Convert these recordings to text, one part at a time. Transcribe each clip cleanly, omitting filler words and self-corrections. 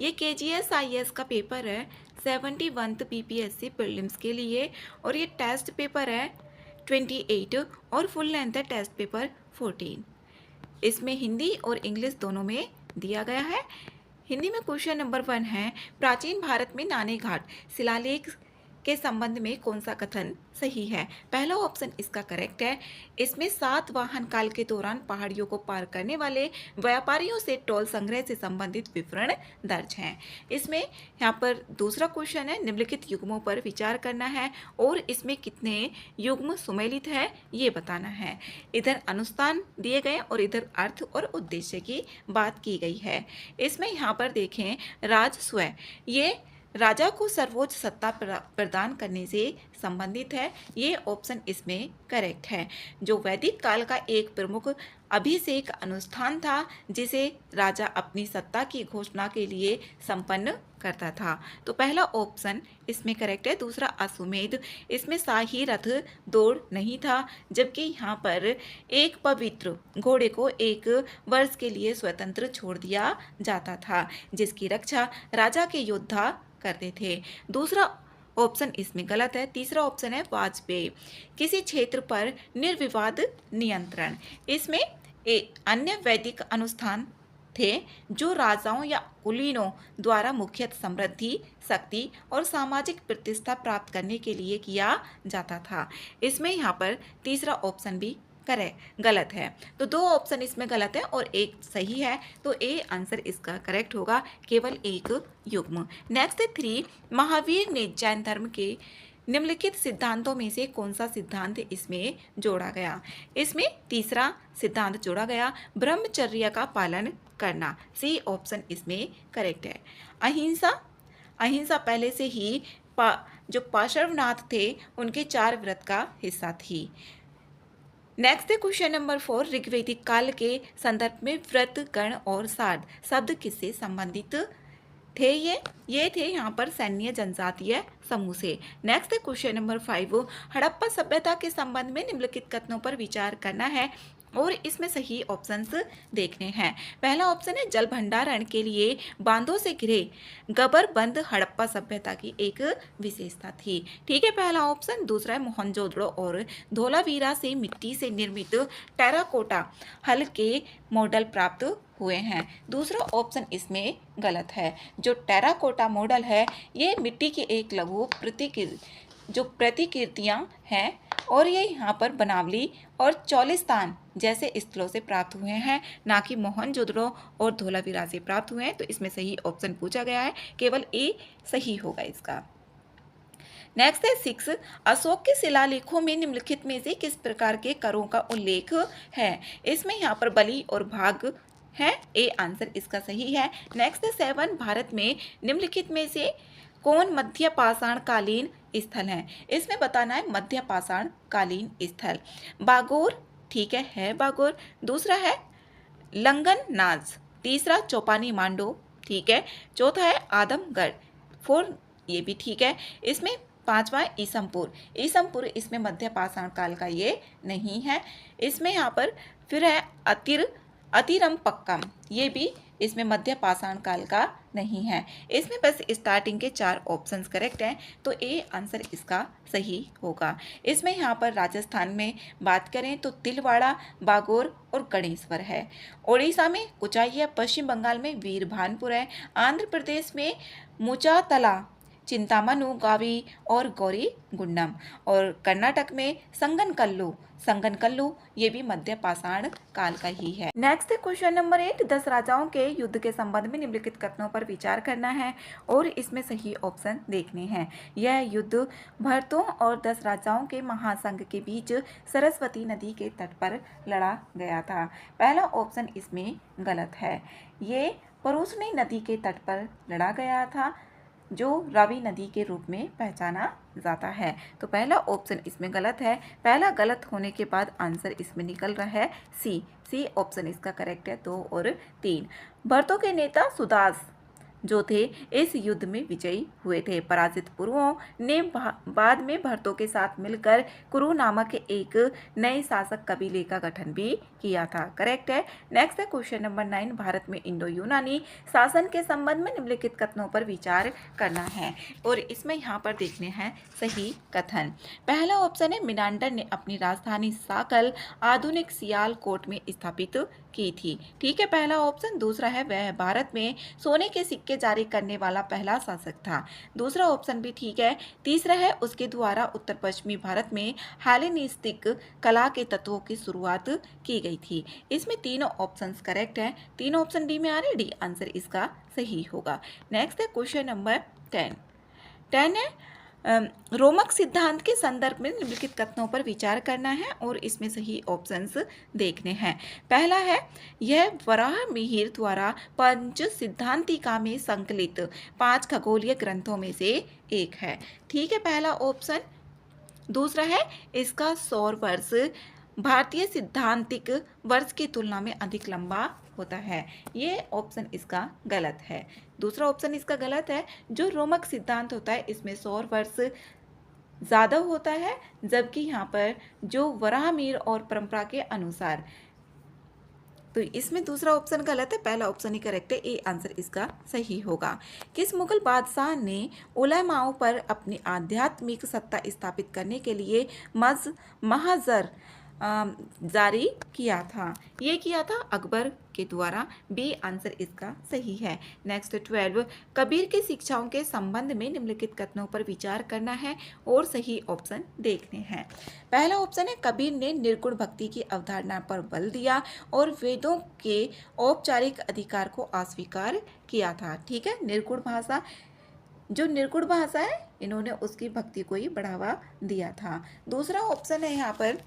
ये KGS-IS का paper है 71th BPSC प्रीलिम्स के लिए, और ये टेस्ट पेपर है 28 और फुल लेंथ है टेस्ट पेपर 14। इसमें हिंदी और इंग्लिश दोनों में दिया गया है। हिंदी में क्वेश्चन नंबर 1 है, प्राचीन भारत में नाणे घाट शिलालेख के संबंध में कौन सा कथन सही है। पहला ऑप्शन इसका करेक्ट है। इसमें सातवाहन काल के दौरान पहाड़ियों को पार करने वाले व्यापारियों से टोल संग्रह से संबंधित विवरण दर्ज हैं। इसमें यहाँ पर दूसरा क्वेश्चन है, निम्नलिखित युग्मों पर विचार करना है और इसमें कितने युग्म सुमेलित है ये बताना है। इधर अनुस्थान दिए गए और इधर अर्थ और उद्देश्य की बात की गई है। इसमें यहाँ पर देखें, राजस्व ये राजा को सर्वोच्च सत्ता प्रदान करने से संबंधित है। ये ऑप्शन इसमें करेक्ट है। जो वैदिक काल का एक प्रमुख अभिषेक अनुष्ठान था जिसे राजा अपनी सत्ता की घोषणा के लिए संपन्न करता था, तो पहला ऑप्शन इसमें करेक्ट है। दूसरा अश्वमेध, इसमें शाही रथ दौड़ नहीं था, जबकि यहाँ पर एक पवित्र घोड़े को एक वर्ष के लिए स्वतंत्र छोड़ दिया जाता था जिसकी रक्षा राजा के योद्धा करते थे। दूसरा ऑप्शन इसमें गलत है। तीसरा ऑप्शन है वाजपेयी, किसी क्षेत्र पर निर्विवाद नियंत्रण। इसमें एक अन्य वैदिक अनुष्ठान थे जो राजाओं या कुलीनों द्वारा मुख्यतः समृद्धि, शक्ति और सामाजिक प्रतिष्ठा प्राप्त करने के लिए किया जाता था। इसमें यहाँ पर तीसरा ऑप्शन भी गलत है, तो दो ऑप्शन इसमें गलत है और एक सही है, तो ए आंसर इसका करेक्ट होगा, केवल एक युग्म। नेक्स्ट 3, महावीर ने जैन धर्म के निम्नलिखित सिद्धांतों में से कौन सा सिद्धांत इसमें जोड़ा गया। इसमें तीसरा सिद्धांत जोड़ा गया, ब्रह्मचर्य का पालन करना। सी ऑप्शन इसमें करेक्ट है। अहिंसा, अहिंसा पहले से ही जो पार्श्वनाथ थे उनके 4 व्रत का हिस्सा थी। नेक्स्ट है क्वेश्चन नंबर 4, ऋग्वैदिक काल के संदर्भ में व्रत, गण और सार्ध शब्द किससे संबंधित थे। ये थे यहाँ पर सैन्य जनजातीय समूह से। नेक्स्ट है क्वेश्चन नंबर 5, हड़प्पा सभ्यता के संबंध में निम्नलिखित कथनों पर विचार करना है और इसमें सही ऑप्शंस देखने हैं। पहला ऑप्शन है, जल भंडारण के लिए बांधों से घिरे गबरबंद हड़प्पा सभ्यता की एक विशेषता थी। ठीक है, पहला ऑप्शन। दूसरा है, मोहनजोदड़ो और धोलावीरा से मिट्टी से निर्मित टेराकोटा हल के मॉडल प्राप्त हुए हैं। दूसरा ऑप्शन इसमें गलत है। जो टेराकोटा मॉडल है ये मिट्टी की एक लघु प्रतिकृतियां हैं और ये यहाँ पर बनावली और चौलिस्तान जैसे स्थलों से प्राप्त हुए हैं, ना कि मोहनजोदड़ो और धोलावीरा से प्राप्त हुए हैं। तो इसमें सही ऑप्शन पूछा गया है, केवल ए सही होगा इसका। नेक्स्ट है 6, अशोक के शिलालेखों में निम्नलिखित में से किस प्रकार के करों का उल्लेख है। इसमें यहाँ पर बलि और भाग है, ए आंसर इसका सही है। नेक्स्ट है 7, भारत में निम्नलिखित में से कौन मध्य पाषाण कालीन स्थल है। इसमें बताना है मध्य पाषाण कालीन स्थल। बागोर, ठीक है बागोर। दूसरा है लंगननाज। तीसरा चौपानी मांडो, ठीक है। चौथा है आदमगढ़ 4, ये भी ठीक है। इसमें पांचवा ईसमपुर। ईसमपुर इसमें मध्य पाषाण काल का ये नहीं है। इसमें यहाँ पर फिर है अतिरमपक्कम, ये भी इसमें मध्य पाषाण काल का नहीं है। इसमें बस स्टार्टिंग के 4 ऑप्शंस करेक्ट हैं, तो ए आंसर इसका सही होगा। इसमें यहाँ पर राजस्थान में बात करें तो तिलवाड़ा, बागोर और गणेश्वर है। ओडिशा में कुचाई है। पश्चिम बंगाल में वीरभानपुर है। आंध्र प्रदेश में मुचातला, चिंतामनु, गावी और गौरीगुंडम, और कर्नाटक में संगनकल्लू ये भी मध्य पाषाण काल का ही है। नेक्स्ट क्वेश्चन नंबर 8, 10 राजाओं के युद्ध के संबंध में निम्नलिखित कथनों पर विचार करना है और इसमें सही ऑप्शन देखने हैं। यह युद्ध भरतों और 10 राजाओं के महासंघ के बीच सरस्वती नदी के तट पर लड़ा गया था। पहला ऑप्शन इसमें गलत है। ये परूसनी नदी के तट पर लड़ा गया था जो रावी नदी के रूप में पहचाना जाता है। तो पहला ऑप्शन इसमें गलत है। पहला गलत होने के बाद आंसर इसमें निकल रहा है सी ऑप्शन इसका करेक्ट है। 2 और 3, भरतों के नेता सुदास जो थे इस युद्ध में विजयी हुए थे। पराजित कुरुओं ने बाद में भरतों के साथ मिलकर कुरु नामक एक नए शासक कबीले का गठन भी किया था। करेक्ट है। नेक्स्ट है क्वेश्चन नंबर 9, भारत में इंडो यूनानी शासन के संबंध में निम्नलिखित कथनों पर विचार करना है और इसमें यहाँ पर देखने हैं सही कथन। पहला ऑप्शन है, मिनांडर ने अपनी राजधानी साकल आधुनिक सियालकोट में स्थापित की थी। ठीक है, पहला ऑप्शन। दूसरा है, वह भारत में सोने के सिक्के जारी करने वाला पहला शासक था। दूसरा ऑप्शन भी ठीक है। तीसरा है, उसके द्वारा उत्तर पश्चिमी भारत में हेलेनिस्टिक कला के तत्वों की शुरुआत की गई थी। इसमें तीनों ऑप्शंस करेक्ट हैं। तीनों ऑप्शन डी में आ रहे, डी आंसर इसका सही होगा। नेक्स्ट है क्वेश्चन नंबर 10 है, रोमक सिद्धांत के संदर्भ में निम्नलिखित कथनों पर विचार करना है और इसमें सही ऑप्शंस देखने हैं। पहला है, यह वराहमिहिर द्वारा पंच सिद्धांतिका में संकलित 5 खगोलीय ग्रंथों में से एक है। ठीक है, पहला ऑप्शन। दूसरा है, इसका सौर वर्ष भारतीय सिद्धांतिक वर्ष की तुलना में अधिक लंबा होता है। ये ऑप्शन इसका गलत है। दूसरा ऑप्शन इसका गलत है। जो रोमक सिद्धांत होता है इसमें सौर वर्ष ज़्यादा होता है, जबकि यहाँ पर जो वराहमिहिर और परंपरा के अनुसार, तो इसमें दूसरा ऑप्शन गलत है, पहला ऑप्शन ही करेक्ट है, ए आंसर इसका सही होगा। किस मुगल बादशाह ने उलमाओं पर अपनी आध्यात्मिक सत्ता स्थापित करने के लिए महाजर जारी किया था? ये किया था अकबर के द्वारा। बी आंसर इसका सही है। नेक्स्ट 12, कबीर की शिक्षाओं के संबंध में निम्नलिखित कथनों पर विचार करना है और सही ऑप्शन देखने हैं। पहला ऑप्शन है, कबीर ने निर्गुण भक्ति की अवधारणा पर बल दिया और वेदों के औपचारिक अधिकार को अस्वीकार किया था। ठीक है, निर्गुण भाषा, जो निर्गुण भाषा है इन्होंने उसकी भक्ति को ही बढ़ावा दिया था। दूसरा ऑप्शन है, यहाँ पर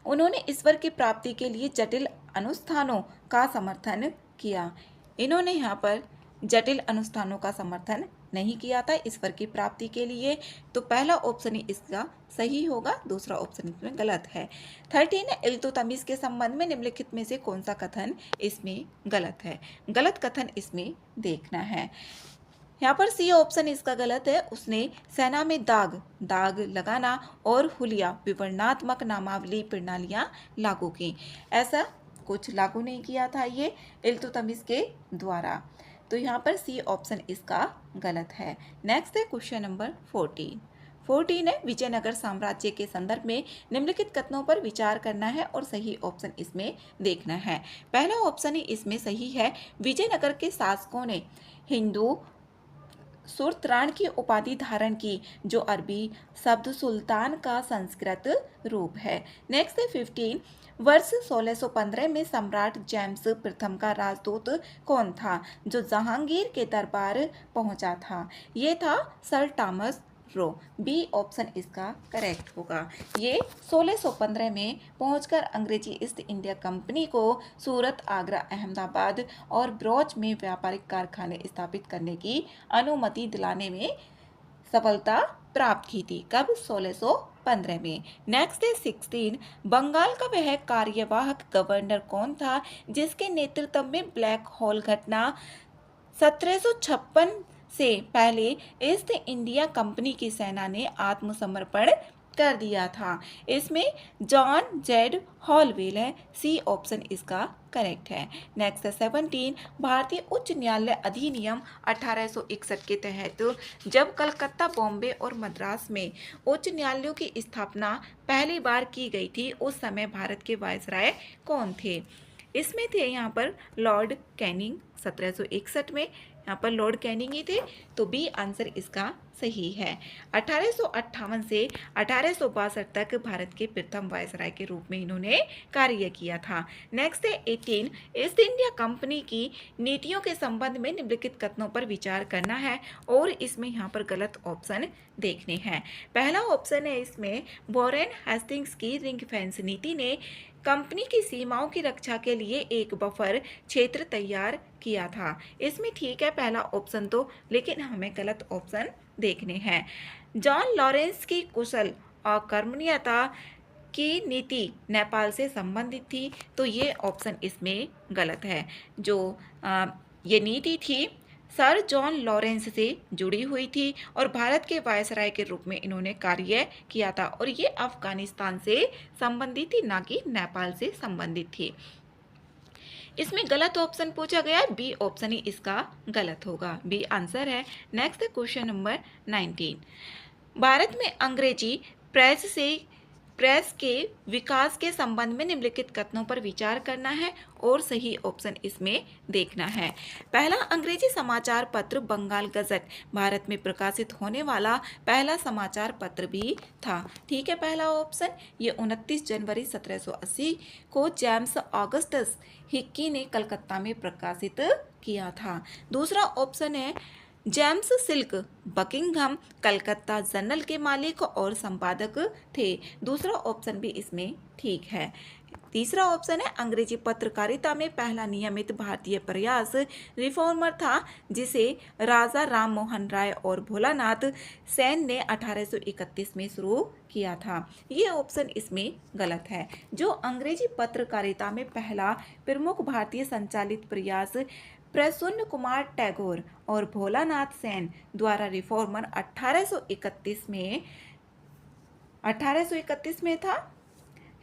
उन्होंने ईश्वर की प्राप्ति के लिए जटिल अनुष्ठानों का समर्थन किया। इन्होंने यहाँ पर जटिल अनुष्ठानों का समर्थन नहीं किया था ईश्वर की प्राप्ति के लिए, तो पहला ऑप्शन ही इसका सही होगा, दूसरा ऑप्शन इसमें गलत है। 13, इल्तुतमिश के संबंध में निम्नलिखित में से कौन सा कथन इसमें गलत है? गलत कथन इसमें देखना है। यहाँ पर सी ऑप्शन इसका गलत है। उसने सेना में दाग लगाना और हुलिया विवरणात्मक नामावली प्रणालियाँ लागू की। ऐसा कुछ लागू नहीं किया था ये इल्तुतमिश के द्वारा, तो यहाँ पर सी ऑप्शन इसका गलत है। नेक्स्ट है क्वेश्चन नंबर 14 है, विजयनगर साम्राज्य के संदर्भ में निम्नलिखित कथनों पर विचार करना है और सही ऑप्शन इसमें देखना है। पहला ऑप्शन ही इसमें सही है, विजयनगर के शासकों ने हिंदू सुल्तान की उपाधि धारण की, जो अरबी शब्द सुल्तान का संस्कृत रूप है। नेक्स्ट है 15, वर्ष 1615 में सम्राट जेम्स प्रथम का राजदूत कौन था जो जहांगीर के दरबार पहुंचा था? ये था sir Thomas Roe. B option इसका करेक्ट होगा। ये 1615 में पहुंचकर अंग्रेजी ईस्ट इंडिया कंपनी को सूरत, आगरा, अहमदाबाद और बरोच में व्यापारिक कारखाने स्थापित करने की अनुमति दिलाने में सफलता प्राप्त की थी। कब? 1615 में। नेक्स्ट है 16, बंगाल का वह कार्यवाहक गवर्नर कौन था जिसके नेतृत्व में ब्लैक होल घटना 1756 से पहले ईस्ट इंडिया कंपनी की सेना ने आत्मसमर्पण कर दिया था? इसमें जॉन जेड हॉलवेल है। सी ऑप्शन इसका करेक्ट है। नेक्स्ट है 17, भारतीय उच्च न्यायालय अधिनियम 1861 के तहत जब कलकत्ता, बॉम्बे और मद्रास में उच्च न्यायालयों की स्थापना पहली बार की गई थी, उस समय भारत के वायसराय कौन थे? इसमें थे यहाँ पर लॉर्ड कैनिंग 1761 में, यहाँ पर लॉर्ड कैनिंग ही थे, तो बी आंसर इसका सही है। 1858 से 1862 तक भारत के प्रथम वायसराय के रूप में इन्होंने कार्य किया था। नेक्स्ट है 18, ईस्ट इंडिया कंपनी की नीतियों के संबंध में निम्नलिखित कथनों पर विचार करना है और इसमें यहाँ पर गलत ऑप्शन देखने हैं। पहला ऑप्शन है इसमें वॉरेन हेस्टिंग्स की रिंग फेंस नीति ने कंपनी की सीमाओं की रक्षा के लिए एक बफर क्षेत्र तैयार किया था। इसमें ठीक है पहला ऑप्शन तो, लेकिन हमें गलत ऑप्शन देखने हैं। जॉन लॉरेंस की कुशल और कर्मण्यता की नीति नेपाल से संबंधित थी, तो ये ऑप्शन इसमें गलत है। जो ये नीति थी सर जॉन लॉरेंस से जुड़ी हुई थी और भारत के वायसराय के रूप में इन्होंने कार्य किया था और ये अफगानिस्तान से संबंधित थी, ना कि नेपाल से संबंधित थी। इसमें गलत ऑप्शन पूछा गया है, बी ऑप्शन ही इसका गलत होगा, बी आंसर है। Next question number 19। भारत में अंग्रेजी प्रेस के विकास के संबंध में निम्नलिखित कथनों पर विचार करना है और सही ऑप्शन इसमें देखना है। पहला, अंग्रेजी समाचार पत्र बंगाल गजट भारत में प्रकाशित होने वाला पहला समाचार पत्र भी था। ठीक है, पहला ऑप्शन। ये 29 जनवरी 1780 को जेम्स ऑगस्टस हिक्की ने कलकत्ता में प्रकाशित किया था। दूसरा ऑप्शन है James silk Buckingham Calcutta journal के मालिक और संपादक थे। दूसरा ऑप्शन भी इसमें ठीक है। तीसरा ऑप्शन है अंग्रेजी पत्रकारिता में पहला नियमित भारतीय प्रयास रिफॉर्मर था, जिसे राजा राम मोहन राय और भोलानाथ सेन ने 1831 में शुरू किया था। ये ऑप्शन इसमें गलत है। जो अंग्रेजी पत्रकारिता में पहला प्रमुख भारतीय संचालित प्रयास प्रसून कुमार टैगोर और भोलानाथ सेन द्वारा रिफॉर्मर 1831 में था।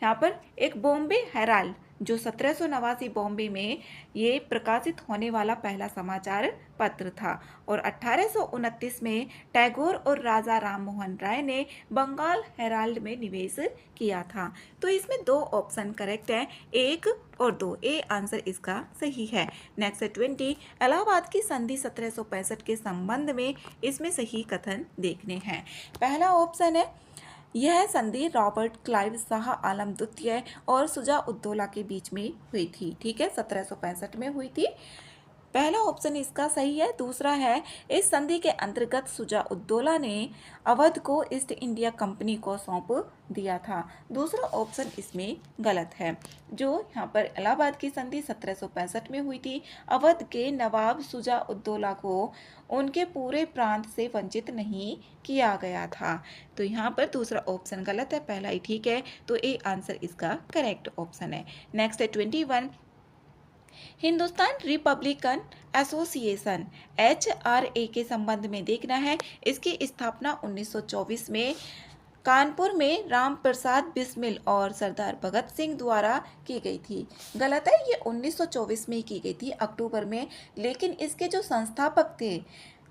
यहाँ पर एक बॉम्बे हेराल्ड जो 1789 बॉम्बे में ये प्रकाशित होने वाला पहला समाचार पत्र था और 1829 में टैगोर और राजा राम मोहन राय ने बंगाल हेराल्ड में निवेश किया था। तो इसमें दो ऑप्शन करेक्ट है, 1 और 2, ए आंसर इसका सही है। नेक्स्ट 20, इलाहाबाद की संधि 1765 के संबंध में इसमें सही कथन देखने हैं। पहला ऑप्शन है यह संधि रॉबर्ट क्लाइव शाह आलम द्वितीय और शुजा उद्दौला के बीच में हुई थी। ठीक है, 1765 में हुई थी। पहला ऑप्शन इसका सही है। दूसरा है इस संधि के अंतर्गत शुजा उद्दौला ने अवध को ईस्ट इंडिया कंपनी को सौंप दिया था। दूसरा ऑप्शन इसमें गलत है। जो यहाँ पर इलाहाबाद की संधि 1765 में हुई थी, अवध के नवाब शुजा उद्दौला को उनके पूरे प्रांत से वंचित नहीं किया गया था। तो यहाँ पर दूसरा ऑप्शन गलत है, पहला ही ठीक है। तो ए आंसर इसका करेक्ट ऑप्शन है। नेक्स्ट है 21, हिंदुस्तान रिपब्लिकन एसोसिएशन HRA के संबंध में देखना है। इसकी स्थापना 1924 में कानपुर में राम प्रसाद बिस्मिल और सरदार भगत सिंह द्वारा की गई थी। गलत है, ये 1924 में की गई थी अक्टूबर में, लेकिन इसके जो संस्थापक थे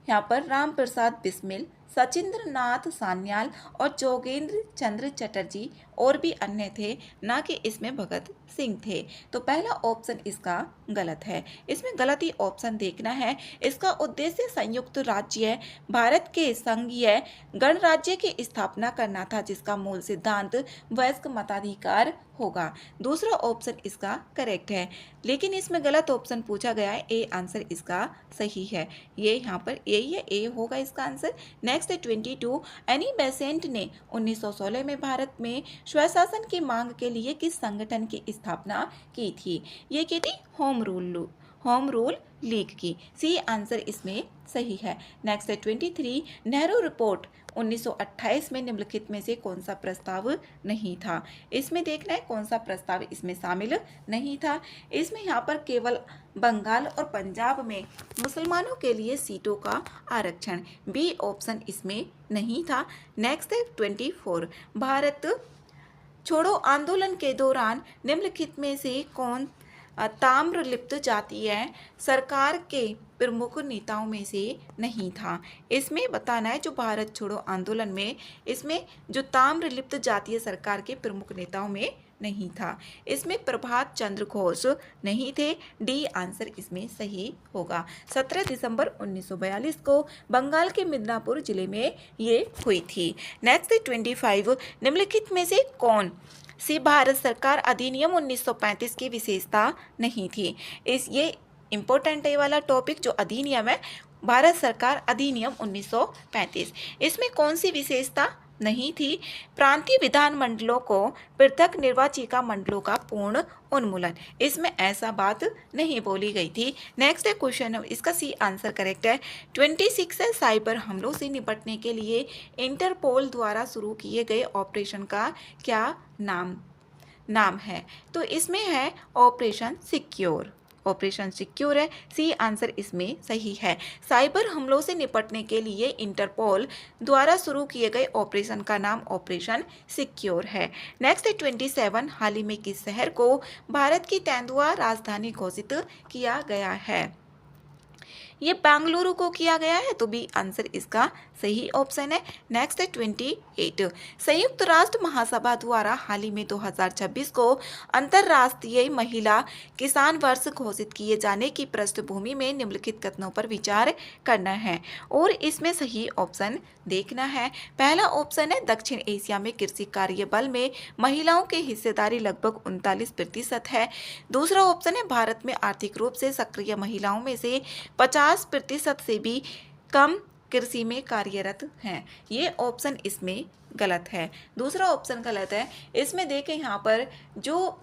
यहाँ पर राम प्रसाद बिस्मिल, सचिंद्र नाथ सान्याल और जोगेंद्र चंद्र चटर्जी और भी अन्य थे, ना कि इसमें भगत सिंह थे। तो पहला ऑप्शन इसका गलत है। इसमें गलत ही ऑप्शन देखना है। इसका उद्देश्य संयुक्त राज्य भारत के संघीय गणराज्य की स्थापना करना था, जिसका मूल सिद्धांत वयस्क मताधिकार होगा। दूसरा ऑप्शन इसका करेक्ट है, लेकिन इसमें गलत ऑप्शन पूछा गया है, ए आंसर इसका सही है। ये यहाँ पर यही है, ए होगा इसका आंसर। नेक्स्ट 22, एनी बेसेंट ने 1916 में भारत में स्वशासन की मांग के लिए किस संगठन की स्थापना की थी? ये की थी होम रूल लीग की। सी आंसर इसमें सही है। नेक्स्ट है 23, नेहरू रिपोर्ट 1928 में निम्नलिखित में से कौन सा प्रस्ताव नहीं था? इसमें देखना है कौन सा प्रस्ताव इसमें शामिल नहीं था। इसमें यहाँ पर केवल बंगाल और पंजाब में मुसलमानों के लिए सीटों का आरक्षण, बी ऑप्शन इसमें नहीं था। नेक्स्ट है 24, भारत छोड़ो आंदोलन के दौरान निम्नलिखित में से कौन ताम्रलिप्त जातीय सरकार के प्रमुख नेताओं में से नहीं था? इसमें बताना है जो भारत छोड़ो आंदोलन में इसमें जो ताम्रलिप्त जातीय सरकार के प्रमुख नेताओं में नहीं था। इसमें प्रभात चंद्र घोष नहीं थे, डी आंसर इसमें सही होगा। 17 दिसंबर 1942 को बंगाल के मिदनापुर जिले में ये हुई थी। नेक्स्ट 25, निम्नलिखित में से कौन सी भारत सरकार अधिनियम 1935 की विशेषता नहीं थी? ये इम्पोर्टेंट है वाला टॉपिक, जो अधिनियम है भारत सरकार अधिनियम 1935, इसमें कौन सी विशेषता नहीं थी? प्रांतीय विधान मंडलों को पृथक निर्वाचिका मंडलों का पूर्ण उन्मूलन, इसमें ऐसा बात नहीं बोली गई थी। नेक्स्ट है क्वेश्चन, इसका सी आंसर करेक्ट है। 26 है, साइबर हमलों से निपटने के लिए इंटरपोल द्वारा शुरू किए गए ऑपरेशन का क्या नाम है? तो इसमें है ऑपरेशन सिक्योर। ऑपरेशन सिक्योर है, सी आंसर इसमें सही है। साइबर हमलों से निपटने के लिए इंटरपोल द्वारा शुरू किए गए ऑपरेशन का नाम ऑपरेशन सिक्योर है। नेक्स्ट है 27, हाल ही में किस शहर को भारत की तेंदुआ राजधानी घोषित किया गया है? ये बेंगलुरु को किया गया है, तो बी आंसर इसका सही ऑप्शन है। नेक्स्ट है 28, संयुक्त राष्ट्र महासभा द्वारा हाल ही में 2026 को अंतर्राष्ट्रीय महिला किसान वर्ष घोषित किए जाने की पृष्ठभूमि में निम्नलिखित कथनों पर विचार करना है और इसमें सही ऑप्शन देखना है। पहला ऑप्शन है दक्षिण एशिया में कृषि कार्य बल में महिलाओं की हिस्सेदारी लगभग 39% है। दूसरा ऑप्शन है भारत में आर्थिक रूप से सक्रिय महिलाओं में से 50% से भी कम कृषि में कार्यरत हैं। ये ऑप्शन इसमें गलत है, दूसरा ऑप्शन गलत है। इसमें देखें यहाँ पर जो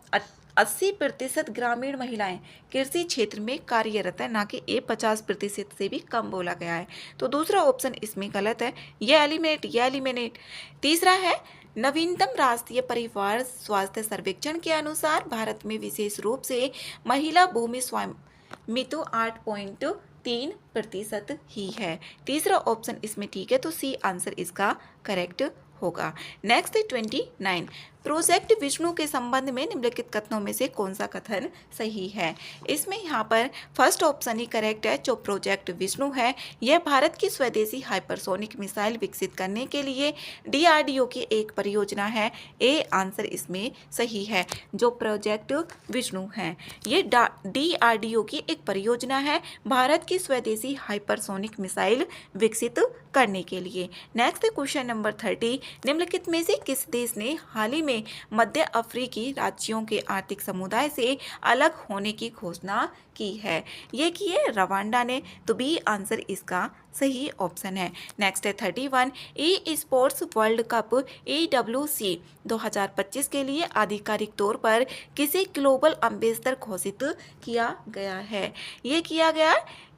80% ग्रामीण महिलाएं कृषि क्षेत्र में कार्यरत है, ना कि ये 50% से भी कम बोला गया है, तो दूसरा ऑप्शन इसमें गलत है। ये एलिमिनेट। तीसरा है नवीनतम राष्ट्रीय परिवार स्वास्थ्य सर्वेक्षण के अनुसार भारत में विशेष रूप से महिला भूमि स्वामित्व 8.3% ही है। तीसरा ऑप्शन इसमें ठीक है, तो सी आंसर इसका करेक्ट होगा। नेक्स्ट है 29, प्रोजेक्ट विष्णु के संबंध में निम्नलिखित कथनों में से कौन सा कथन सही है? इसमें यहाँ पर फर्स्ट ऑप्शन ही करेक्ट है। जो प्रोजेक्ट विष्णु है यह भारत की स्वदेशी हाइपरसोनिक मिसाइल विकसित करने के लिए DRDO की एक परियोजना है। ए आंसर इसमें सही है। जो प्रोजेक्ट विष्णु है ये DRDO की एक परियोजना है भारत की स्वदेशी हाइपरसोनिक मिसाइल विकसित करने के लिए। नेक्स्ट क्वेश्चन नंबर 30, निम्नलिखित में से किस देश ने हाल ही में मध्य अफ्रीकी राज्यों के आर्थिक समुदाय से अलग होने की घोषणा की है? ये की है रवांडा ने, तो बी आंसर इसका सही ऑप्शन है। नेक्स्ट है 31, e sports world cup EWC 2025 के लिए आधिकारिक तौर पर किसे ग्लोबल एम्बेसडर घोषित किया गया है? ये किया गया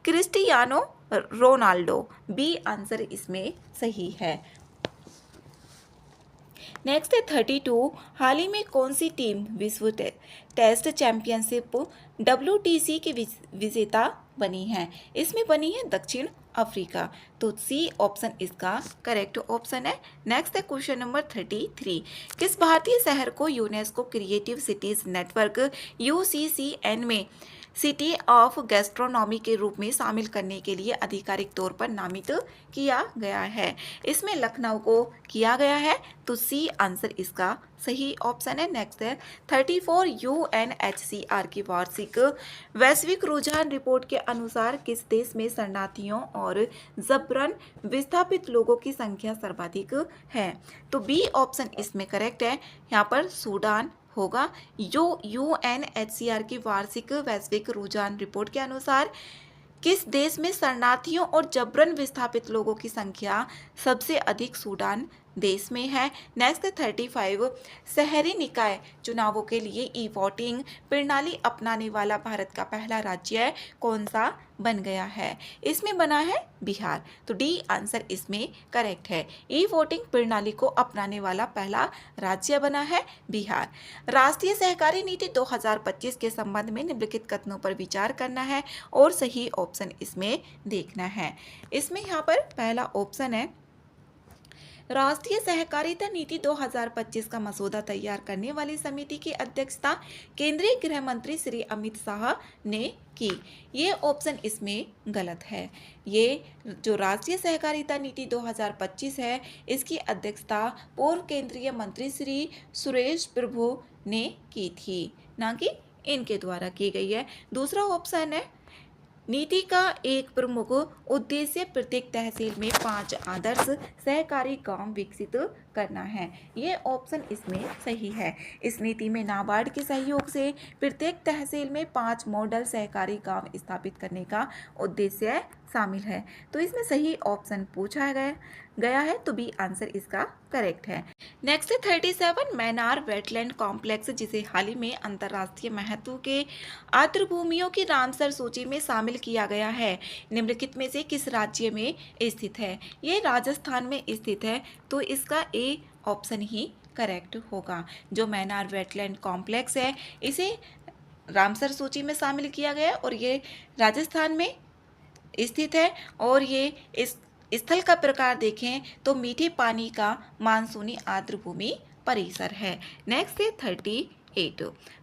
क्रिस्टियानो रोनाल्डो। बी आंसर इसमें सही है। नेक्स्ट है 32, हाल ही में कौन सी टीम विश्व टेस्ट चैंपियनशिप WTC की विजेता बनी है? इसमें बनी है दक्षिण अफ्रीका, तो सी ऑप्शन इसका करेक्ट ऑप्शन है। नेक्स्ट है क्वेश्चन नंबर 33, किस भारतीय शहर को UNESCO creative cities network UCCN में सिटी ऑफ गैस्ट्रोनॉमी के रूप में शामिल करने के लिए आधिकारिक तौर पर नामित किया गया है? इसमें लखनऊ को किया गया है, तो सी आंसर इसका सही ऑप्शन है। नेक्स्ट है 34, UNHCR की वार्षिक वैश्विक रुझान रिपोर्ट के अनुसार किस देश में शरणार्थियों और जबरन विस्थापित लोगों की संख्या सर्वाधिक है? तो बी ऑप्शन इसमें करेक्ट है। यहाँ पर सूडान होगा। जो UNHCR की वार्षिक वैश्विक रुझान रिपोर्ट के अनुसार किस देश में शरणार्थियों और जबरन विस्थापित लोगों की संख्या सबसे अधिक सूडान देश में है। नेक्स्ट 35, शहरी निकाय चुनावों के लिए ई-वोटिंग प्रणाली अपनाने वाला भारत का पहला राज्य कौन सा बन गया है? इसमें बना है बिहार, तो डी आंसर इसमें करेक्ट है। ई-वोटिंग प्रणाली को अपनाने वाला पहला राज्य बना है बिहार। राष्ट्रीय सहकारी नीति 2025 के संबंध में निम्नलिखित कथनों पर विचार करना है और सही ऑप्शन इसमें देखना है। इसमें यहाँ पर पहला ऑप्शन है राष्ट्रीय सहकारिता नीति 2025 का मसौदा तैयार करने वाली समिति की अध्यक्षता केंद्रीय गृह मंत्री श्री अमित शाह ने की। ये ऑप्शन इसमें गलत है। ये जो राष्ट्रीय सहकारिता नीति 2025 है इसकी अध्यक्षता पूर्व केंद्रीय मंत्री श्री सुरेश प्रभु ने की थी, ना कि इनके द्वारा की गई है। दूसरा ऑप्शन है नीति का एक प्रमुख उद्देश्य प्रत्येक तहसील में 5 आदर्श सहकारी गांव विकसित करना है। ये ऑप्शन इसमें सही है। इस नीति में नाबार्ड के सहयोग से प्रत्येक तहसील में 5 मॉडल सहकारी गांव स्थापित करने का उद्देश्य शामिल है, तो इसमें सही ऑप्शन पूछा गया है, तो बी आंसर इसका करेक्ट है। नेक्स्ट है 37, मैनार वेटलैंड कॉम्प्लेक्स जिसे हाल ही में अंतर्राष्ट्रीय महत्व के आर्द्रभूमियों की रामसर सूची में शामिल किया गया है, निम्नलिखित में से किस राज्य में स्थित है? ये राजस्थान में स्थित है, तो इसका ए ऑप्शन ही करेक्ट होगा। जो मैनार वेटलैंड कॉम्प्लेक्स है इसे रामसर सूची में शामिल किया गया और ये राजस्थान में स्थित है। और ये इस स्थल का प्रकार देखें तो मीठे पानी का मानसूनी आर्द्र भूमि परिसर है। नेक्स्ट है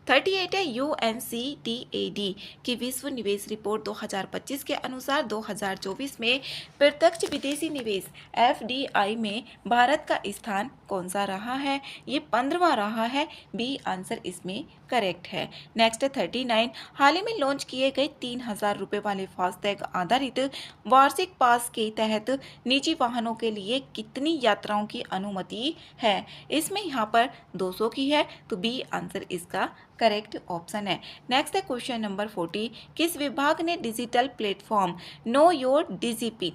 38 है UNCTAD की विश्व निवेश रिपोर्ट 2025 के अनुसार 2024 में प्रत्यक्ष विदेशी निवेश FDI में भारत का स्थान कौन सा रहा है? ये 15वां रहा है। बी आंसर इसमें करेक्ट है। नेक्स्ट है 39 हाल ही में लॉन्च किए गए 3,000 रुपये वाले फास्टैग आधारित वार्षिक पास के तहत निजी वाहनों के लिए कितनी यात्राओं की अनुमति है? इसमें यहाँ पर 200 की है, तो बी आंसर इसका करेक्ट ऑप्शन है। नेक्स्ट है क्वेश्चन नंबर 40 किस विभाग ने digital platform know your DigiPin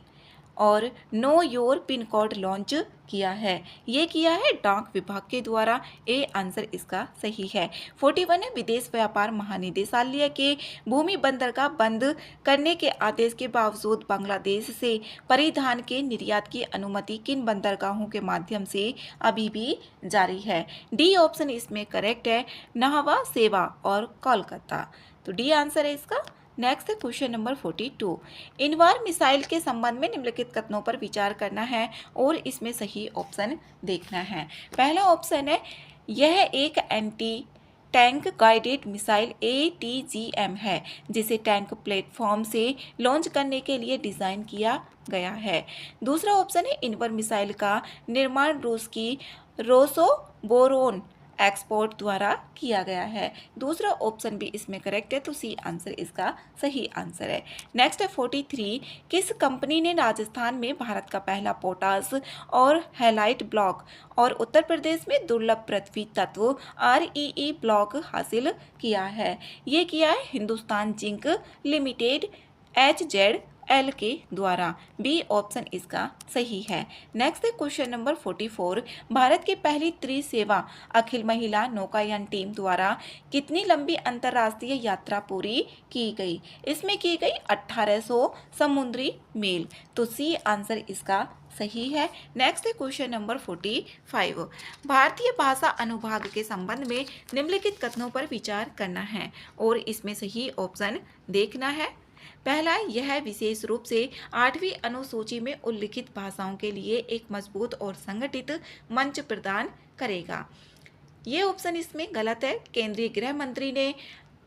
और know your pin code launch किया है? ये किया है डाक विभाग के द्वारा। ए आंसर इसका सही है। 41 है विदेश व्यापार महानिदेशालय के भूमि बंदरगाह बंद करने के आदेश के बावजूद बांग्लादेश से परिधान के निर्यात की अनुमति किन बंदरगाहों के माध्यम से अभी भी जारी है? डी ऑप्शन इसमें करेक्ट है, नाहवा, सेवा और कोलकाता। तो डी आंसर है इसका। नेक्स्ट है क्वेश्चन नंबर 42 इनवार मिसाइल के संबंध में निम्नलिखित कथनों पर विचार करना है और इसमें सही ऑप्शन देखना है। पहला ऑप्शन है यह एक anti tank guided missile ATGM है जिसे टैंक प्लेटफॉर्म से लॉन्च करने के लिए डिज़ाइन किया गया है। दूसरा ऑप्शन है इनवर मिसाइल का निर्माण रूस की रोसोबोरोन एक्सपोर्ट द्वारा किया गया है। दूसरा ऑप्शन भी इसमें करेक्ट है, तो सी आंसर इसका सही आंसर है। नेक्स्ट है 43 किस कंपनी ने राजस्थान में भारत का पहला पोटास और हैलाइट ब्लॉक और उत्तर प्रदेश में दुर्लभ पृथ्वी तत्व REE ब्लॉक हासिल किया है? ये किया है हिंदुस्तान जिंक लिमिटेड HZL के द्वारा। बी ऑप्शन इसका सही है। नेक्स्ट है क्वेश्चन नंबर 44 भारत की पहली त्रिसेवा अखिल महिला नौकायन टीम द्वारा कितनी लंबी अंतर्राष्ट्रीय यात्रा पूरी की गई? इसमें की गई 1800 समुद्री मील, तो सी आंसर इसका सही है। नेक्स्ट है क्वेश्चन नंबर 45 भारतीय भाषा अनुभाग के संबंध में निम्नलिखित कथनों पर विचार करना है और इसमें सही ऑप्शन देखना है। पहला, यह विशेष रूप से 8वीं अनुसूची में उल्लिखित भाषाओं के लिए एक मजबूत और संगठित मंच प्रदान करेगा। ये ऑप्शन इसमें गलत है। केंद्रीय गृह मंत्री ने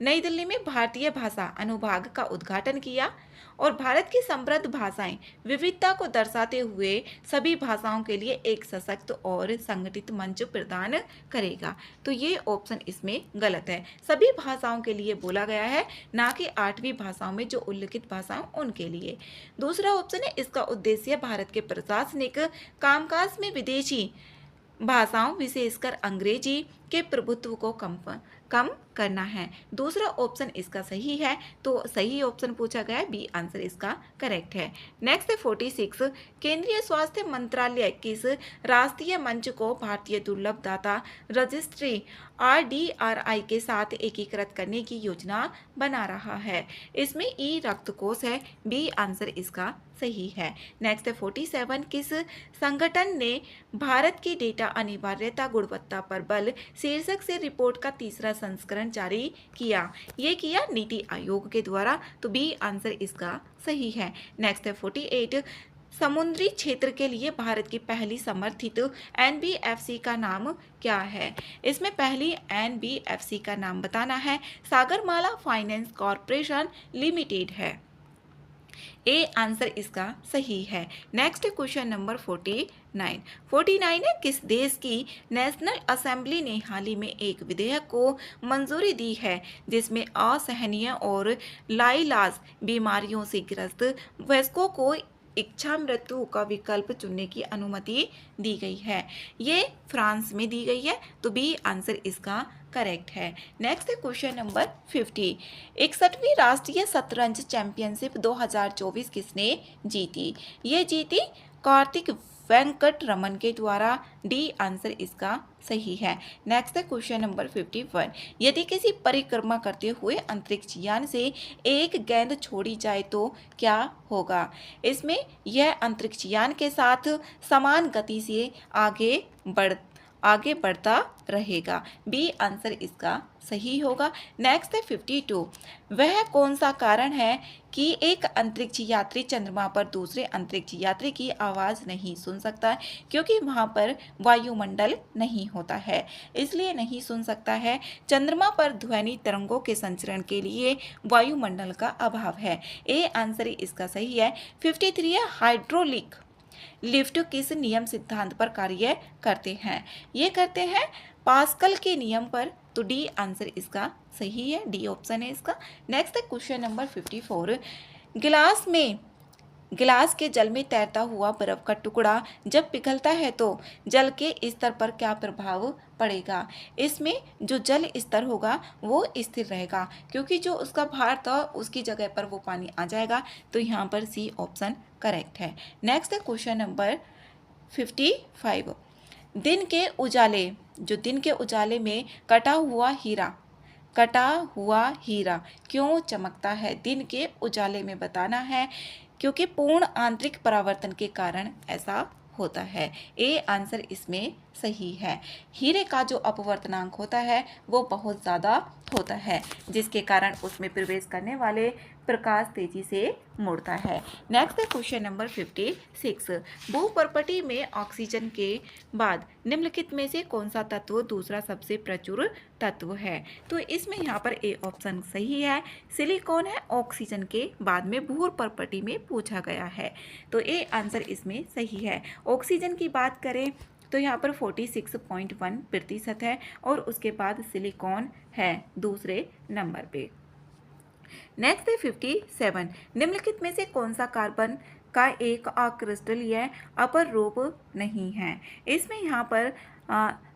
नई दिल्ली में भारतीय भाषा अनुभाग का उद्घाटन किया और भारत की समृद्ध भाषाएं विविधता को दर्शाते हुए सभी भाषाओं के लिए एक सशक्त और संगठित मंच प्रदान करेगा। तो ये ऑप्शन इसमें गलत है। सभी भाषाओं के लिए बोला गया है, ना कि 8वीं भाषाओं में जो उल्लिखित भाषाओं उनके लिए। दूसरा ऑप्शन है इसका उद्देश्य भारत के प्रशासनिक कामकाज में विदेशी भाषाओं विशेषकर अंग्रेजी के प्रभुत्व को कम करना है। दूसरा ऑप्शन इसका सही है, तो सही ऑप्शन पूछा गया है। बी आंसर इसका करेक्ट है। नेक्स्ट है 46 केंद्रीय स्वास्थ्य मंत्रालय किस राष्ट्रीय मंच को भारतीय दुर्लभ दाता रजिस्ट्री RDRI के साथ एकीकृत करने की योजना बना रहा है? इसमें ई रक्त कोष है। बी आंसर इसका सही है। नेक्स्ट है 47 किस संगठन ने भारत की डेटा अनिवार्यता गुणवत्ता पर बल शीर्षक से रिपोर्ट का तीसरा संस्करण जारी किया? ये किया नीति आयोग के द्वारा, तो बी आंसर इसका सही है। नेक्स्ट है 48 समुद्री क्षेत्र के लिए भारत की पहली समर्थित NBFC का नाम क्या है? इसमें पहली NBFC का नाम बताना है सागरमाला फाइनेंस कॉर्पोरेशन लिमिटेड है। ए आंसर इसका सही है। नेक्स्ट क्वेश्चन नंबर 49 है किस देश की नेशनल असेंबली ने हाल ही में एक विधेयक को मंजूरी दी है जिसमें असहनीय और लाइलाज बीमारियों से ग्रस्त वयस्कों को इच्छा मृत्यु का विकल्प चुनने की अनुमति दी गई है? ये फ्रांस में दी गई है, तो बी आंसर इसका करेक्ट है। नेक्स्ट है क्वेश्चन नंबर 50 61वीं राष्ट्रीय शतरंज चैंपियनशिप 2024 किसने जीती? ये जीती कार्तिक वेंकट रमन के द्वारा। डी आंसर इसका सही है। नेक्स्ट है क्वेश्चन नंबर 51 यदि किसी परिक्रमा करते हुए अंतरिक्ष यान से एक गेंद छोड़ी जाए तो क्या होगा? इसमें यह अंतरिक्ष यान के साथ समान गति से आगे आगे बढ़ता रहेगा। बी आंसर इसका सही होगा। नेक्स्ट है 52। वह कौन सा कारण है कि एक अंतरिक्ष यात्री चंद्रमा पर दूसरे अंतरिक्ष यात्री की आवाज़ नहीं सुन सकता? क्योंकि वहाँ पर वायुमंडल नहीं होता है, इसलिए नहीं सुन सकता है। चंद्रमा पर ध्वनि तरंगों के संचरण के लिए वायुमंडल का अभाव है। ए आंसर इसका सही है। 53 है हाइड्रोलिक लिफ्ट किस नियम सिद्धांत पर कार्य करते हैं? ये करते हैं पास्कल के नियम पर। तो डी आंसर इसका सही है, डी ऑप्शन है इसका। नेक्स्ट है क्वेश्चन नंबर 54। गिलास के जल में तैरता हुआ बर्फ का टुकड़ा जब पिघलता है तो जल के स्तर पर क्या प्रभाव पड़ेगा? इसमें जो जल स्तर होगा वो स्थिर रहेगा, क्योंकि जो उसका भार था उसकी जगह पर वो पानी आ जाएगा। तो यहाँ पर सी ऑप्शन करेक्ट है। नेक्स्ट है क्वेश्चन नंबर 55। दिन के उजाले में कटा हुआ हीरा क्यों चमकता है? दिन के उजाले में बताना है, क्योंकि पूर्ण आंतरिक परावर्तन के कारण ऐसा होता है। ए आंसर इसमें सही है। हीरे का जो अपवर्तनांक होता है वो बहुत ज़्यादा होता है, जिसके कारण उसमें प्रवेश करने वाले प्रकाश तेजी से मुड़ता है। नेक्स्ट है क्वेश्चन नंबर 56। भूपर्पटी में ऑक्सीजन के बाद निम्नलिखित में से कौन सा तत्व दूसरा सबसे प्रचुर तत्व है? तो इसमें यहाँ पर ए ऑप्शन सही है। सिलिकॉन है ऑक्सीजन के बाद में भूपर्पटी में पूछा गया है, तो ए आंसर इसमें सही है। ऑक्सीजन की बात करें तो यहाँ पर 46.1% है और उसके बाद सिलिकॉन है दूसरे नंबर पे। नेक्स्ट है 57। निम्नलिखित में से कौन सा कार्बन का एक अक्रिस्टलीय अपर रूप नहीं है? इसमें यहाँ पर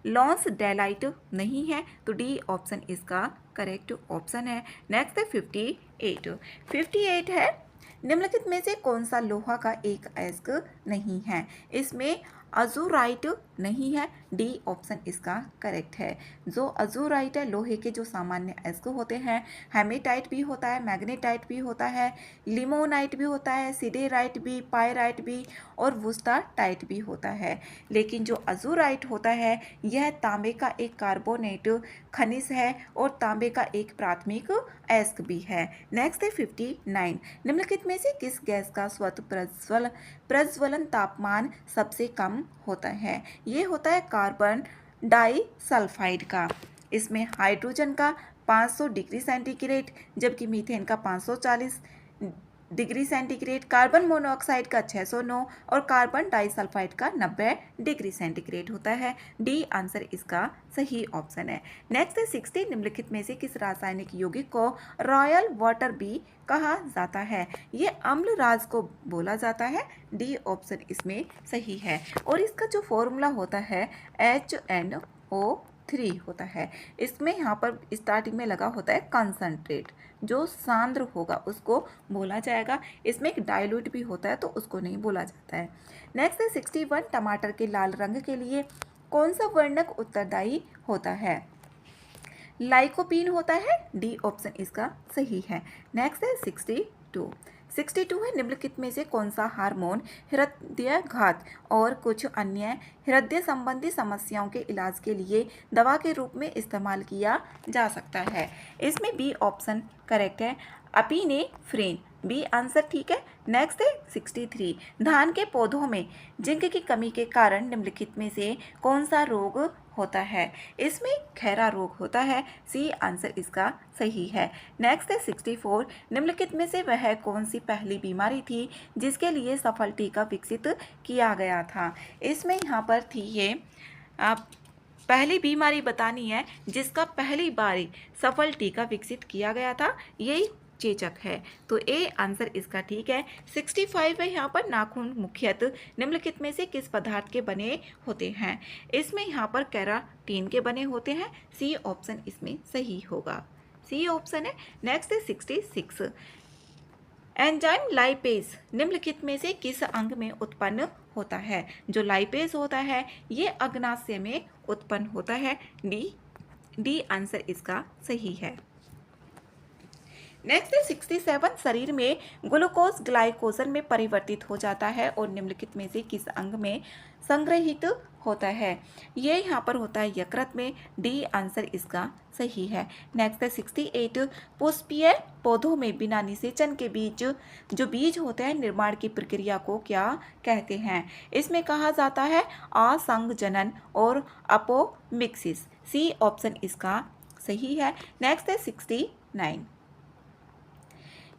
लॉन्स डेलाइट नहीं है, तो डी ऑप्शन इसका करेक्ट ऑप्शन है। नेक्स्ट है 58 है। निम्नलिखित में से कौन सा लोहा का एक अयस्क नहीं है? इसमें अजूराइट नहीं है, डी ऑप्शन इसका करेक्ट है। जो अजूराइट है लोहे के जो सामान्य अयस्क होते हैं, हेमेटाइट भी होता है, मैग्नेटाइट भी होता है, लिमोनाइट भी होता है, सिडेराइट भी, पायराइट भी और वुस्टाटाइट भी होता है। लेकिन जो अजूराइट होता है यह तांबे का एक कार्बोनेट खनिज है और तांबे का एक प्राथमिक अयस्क भी है। नेक्स्ट है 59। निम्नलिखित में से किस गैस का स्वतः प्रज्वलन तापमान सबसे कम होता है? ये होता है कार्बन डाइसल्फाइड का। इसमें हाइड्रोजन का 500 डिग्री सेंटीग्रेड, जबकि मीथेन का 540 डिग्री सेंटीग्रेड, कार्बन मोनोऑक्साइड का 609 और कार्बन डाइसल्फाइड का 90 डिग्री सेंटीग्रेड होता है। डी आंसर इसका सही ऑप्शन है। नेक्स्ट है 60। निम्नलिखित में से किस रासायनिक यौगिक को रॉयल वाटर भी कहा जाता है? ये अम्ल राज को बोला जाता है, डी ऑप्शन इसमें सही है। और इसका जो फॉर्मूला होता है HNO3 होता है। इसमें यहाँ पर स्टार्टिंग में लगा होता है कंसंट्रेट, जो सांद्र होगा उसको बोला जाएगा। इसमें एक डाइल्यूट भी होता है तो उसको नहीं बोला जाता है। नेक्स्ट है 61। टमाटर के लाल रंग के लिए कौन सा वर्णक उत्तरदायी होता है? लाइकोपीन होता है, डी ऑप्शन इसका सही है। नेक्स्ट है 62 है। निम्नलिखित में से कौन सा हार्मोन हृदयाघात और कुछ अन्य हृदय संबंधी समस्याओं के इलाज के लिए दवा के रूप में इस्तेमाल किया जा सकता है? इसमें बी ऑप्शन करेक्ट है, एपिनेफ्रिन, बी आंसर ठीक है। नेक्स्ट है 63। धान के पौधों में जिंक की कमी के कारण निम्नलिखित में से कौन सा रोग होता है? इसमें खैरा रोग होता है, सी आंसर इसका सही है। नेक्स्ट है 64। निम्नलिखित में से वह कौन सी पहली बीमारी थी जिसके लिए सफल टीका विकसित किया गया था? इसमें यहाँ पर थी ये पहली बीमारी बतानी है जिसका पहली बार सफल टीका विकसित किया गया था, यही चेचक है, तो ए आंसर इसका ठीक है। 65 है। यहाँ पर नाखून मुख्यतः निम्नलिखित में से किस पदार्थ के बने होते हैं? इसमें यहाँ पर केराटिन के बने होते हैं, सी ऑप्शन इसमें सही होगा, सी ऑप्शन है। नेक्स्ट है 66। एंजाइम लाइपेज निम्नलिखित में से किस अंग में उत्पन्न होता है? जो लाइपेज होता है ये अग्नाशय में उत्पन्न होता है, डी आंसर इसका सही है। नेक्स्ट है 67, शरीर में ग्लूकोज ग्लाइकोजन में परिवर्तित हो जाता है और निम्नलिखित में से किस अंग में संग्रहित होता है। ये यहाँ पर होता है यकृत में। डी आंसर इसका सही है। नेक्स्ट है 68, पुष्पीय पौधों में बिना निषेचन के बीज जो बीज होते हैं निर्माण की प्रक्रिया को क्या कहते हैं। इसमें कहा जाता है असंगजनन और अपोमिक्सिस। सी ऑप्शन इसका सही है। नेक्स्ट है 69,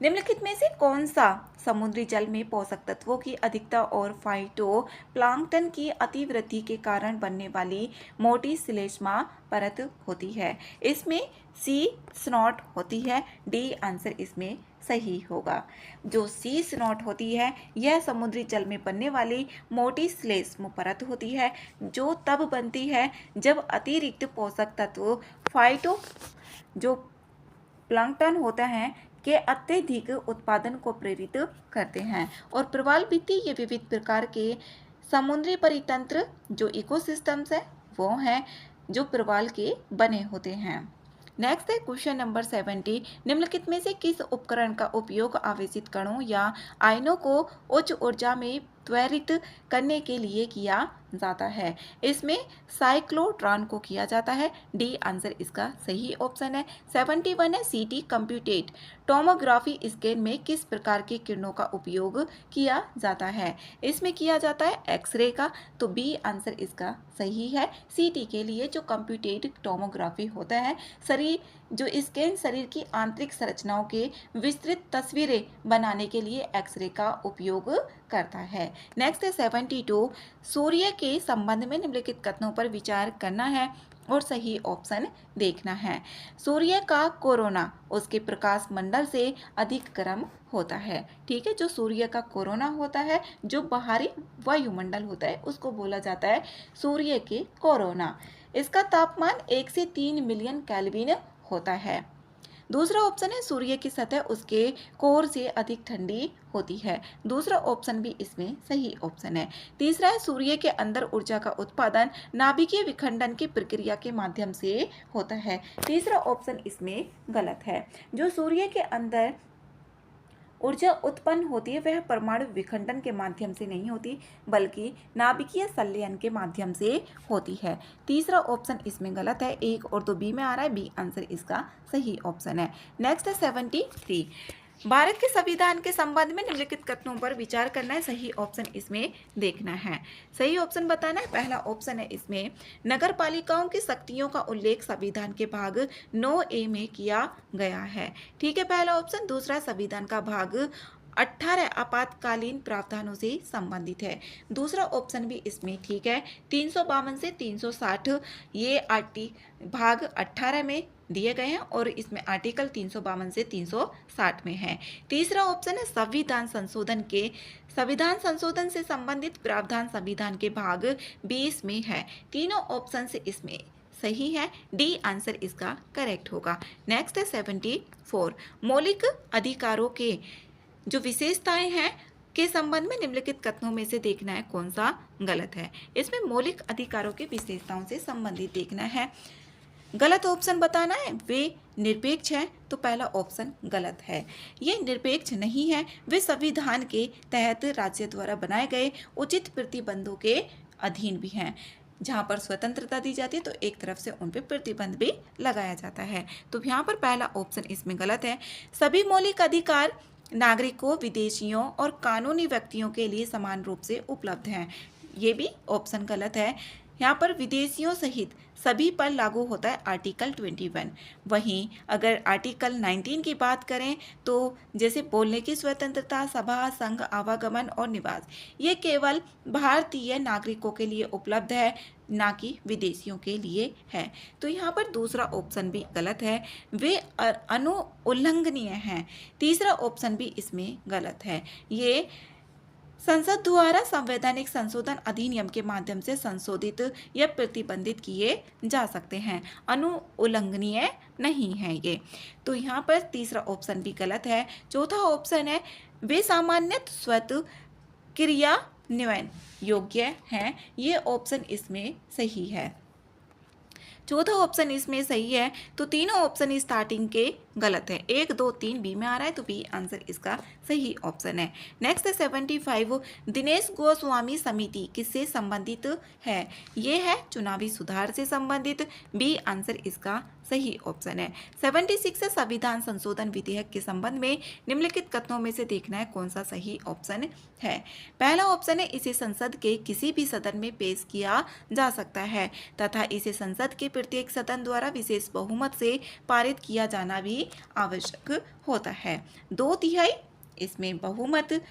निम्नलिखित में से कौन सा समुद्री जल में पोषक तत्वों की अधिकता और फाइटो प्लांक्टन की अतिवृद्धि के कारण बनने वाली मोटी श्लेष्मा परत होती है। इसमें सी स्नॉट होती है। डी आंसर इसमें सही होगा। जो सी स्नॉट होती है यह समुद्री जल में बनने वाली मोटी श्लेष्म परत होती है जो तब बनती है जब अतिरिक्त पोषक तत्व फाइटो जो प्लांक्टन होता है के अत्यधिक उत्पादन को प्रेरित करते हैं। और प्रवाल भित्ति ये विविध प्रकार के समुद्री परितंत्र जो इकोसिस्टम्स है वो हैं जो प्रवाल के बने होते हैं। नेक्स्ट है क्वेश्चन नंबर 70, निम्नलिखित में से किस उपकरण का उपयोग आवेशित कणों या आयनों को उच्च ऊर्जा में त्वरित करने के लिए किया जाता है। इसमें साइक्लोट्रॉन को किया जाता है। डी आंसर इसका सही ऑप्शन है। 71 है सीटी कंप्यूटेड टोमोग्राफी स्कैन में किस प्रकार की किरणों का उपयोग किया जाता है। इसमें किया जाता है एक्सरे का। तो बी आंसर इसका सही है। सीटी के लिए जो कंप्यूटेड टोमोग्राफी होता है शरीर जो स्कैन शरीर की आंतरिक संरचनाओं के विस्तृत तस्वीरें बनाने के लिए एक्सरे का उपयोग करता है। नेक्स्ट है 72, सूर्य के संबंध में निम्नलिखित कथनों पर विचार करना है और सही ऑप्शन देखना है। सूर्य का कोरोना उसके प्रकाश मंडल से अधिक गर्म होता है। ठीक है, जो सूर्य का कोरोना होता है जो बाहरी वायुमंडल होता है उसको बोला जाता है सूर्य के कोरोना। इसका तापमान 1 से 3 मिलियन केल्विन होता है। दूसरा ऑप्शन है सूर्य की सतह उसके कोर से अधिक ठंडी होती है। दूसरा ऑप्शन भी इसमें सही ऑप्शन है। तीसरा है सूर्य के अंदर ऊर्जा का उत्पादन नाभिकीय विखंडन की प्रक्रिया के माध्यम से होता है। तीसरा ऑप्शन इसमें गलत है। जो सूर्य के अंदर ऊर्जा उत्पन्न होती है वह परमाणु विखंडन के माध्यम से नहीं होती बल्कि नाभिकीय संलयन के माध्यम से होती है। तीसरा ऑप्शन इसमें गलत है। एक और दो बी में आ रहा है। बी आंसर इसका सही ऑप्शन है। नेक्स्ट है 73, भारत के संविधान के संबंध में निम्नलिखित कथनों पर विचार करना है। सही ऑप्शन इसमें देखना है। सही ऑप्शन बताना है। पहला ऑप्शन है इसमें नगर पालिकाओं की शक्तियों का उल्लेख संविधान के भाग 9A में किया गया है। ठीक है, पहला ऑप्शन। दूसरा संविधान का भाग 18 आपातकालीन प्रावधानों से संबंधित है। दूसरा ऑप्शन भी इसमें ठीक है। 352 से 360 ये भाग 18 में दिए गए हैं और इसमें आर्टिकल 352 से 360 में है। तीसरा ऑप्शन है संविधान संशोधन से संबंधित प्रावधान संविधान के भाग 20 में है। तीनों ऑप्शन से इसमें सही है। डी आंसर इसका करेक्ट होगा। नेक्स्ट है 74, मौलिक अधिकारों के जो विशेषताएं हैं के संबंध में निम्नलिखित कथनों में से देखना है कौन सा गलत है। इसमें मौलिक अधिकारों की विशेषताओं से संबंधित देखना है। गलत ऑप्शन बताना है। वे निरपेक्ष है तो पहला ऑप्शन गलत है। ये निरपेक्ष नहीं है। वे संविधान के तहत राज्य द्वारा बनाए गए उचित प्रतिबंधों के अधीन भी हैं। जहाँ पर स्वतंत्रता दी जाती है तो एक तरफ से उन पर प्रतिबंध भी लगाया जाता है। तो यहाँ पर पहला ऑप्शन इसमें गलत है। सभी मौलिक अधिकार नागरिकों विदेशियों और कानूनी व्यक्तियों के लिए समान रूप से उपलब्ध हैं। ये भी ऑप्शन गलत है। यहाँ पर विदेशियों सहित सभी पर लागू होता है आर्टिकल 21। वहीं अगर आर्टिकल 19 की बात करें तो जैसे बोलने की स्वतंत्रता, सभा, संघ, आवागमन और निवास, ये केवल भारतीय नागरिकों के लिए उपलब्ध है ना कि विदेशियों के लिए है। तो यहाँ पर दूसरा ऑप्शन भी गलत है। वे अनुउल्लंघनीय हैं। तीसरा ऑप्शन भी इसमें गलत है। ये संसद द्वारा संवैधानिक संशोधन अधिनियम के माध्यम से संशोधित या प्रतिबंधित किए जा सकते हैं। अनुउल्लंघनीय नहीं है ये। तो यहाँ पर तीसरा ऑप्शन भी गलत है। चौथा ऑप्शन है वे सामान्यतः स्वतः क्रियान्वयन योग्य हैं। ये ऑप्शन इसमें सही है। चौथा ऑप्शन इसमें सही है, तो तीनों ऑप्शन स्टार्टिंग के गलत है। 1 2 3 बी में आ रहा है, तो बी आंसर इसका सही ऑप्शन है। नेक्स्ट है 75, दिनेश गोस्वामी समिति किससे संबंधित है? ये है चुनावी सुधार से संबंधित, बी आंसर इसका सही ऑप्शन है। 76 है संविधान संशोधन विधेयक के संबंध में निम्नलिखित कथनों में से देखना है कौन सा सही ऑप्शन है। पहला ऑप्शन है इसे संसद के किसी भी सदन में पेश किया जा सकता है तथा इसे संसद के प्रत्येक सदन द्वारा विशेष बहुमत से पारित किया जाना भी आवश्यक होता है। 2/3 इसमें बहुमत,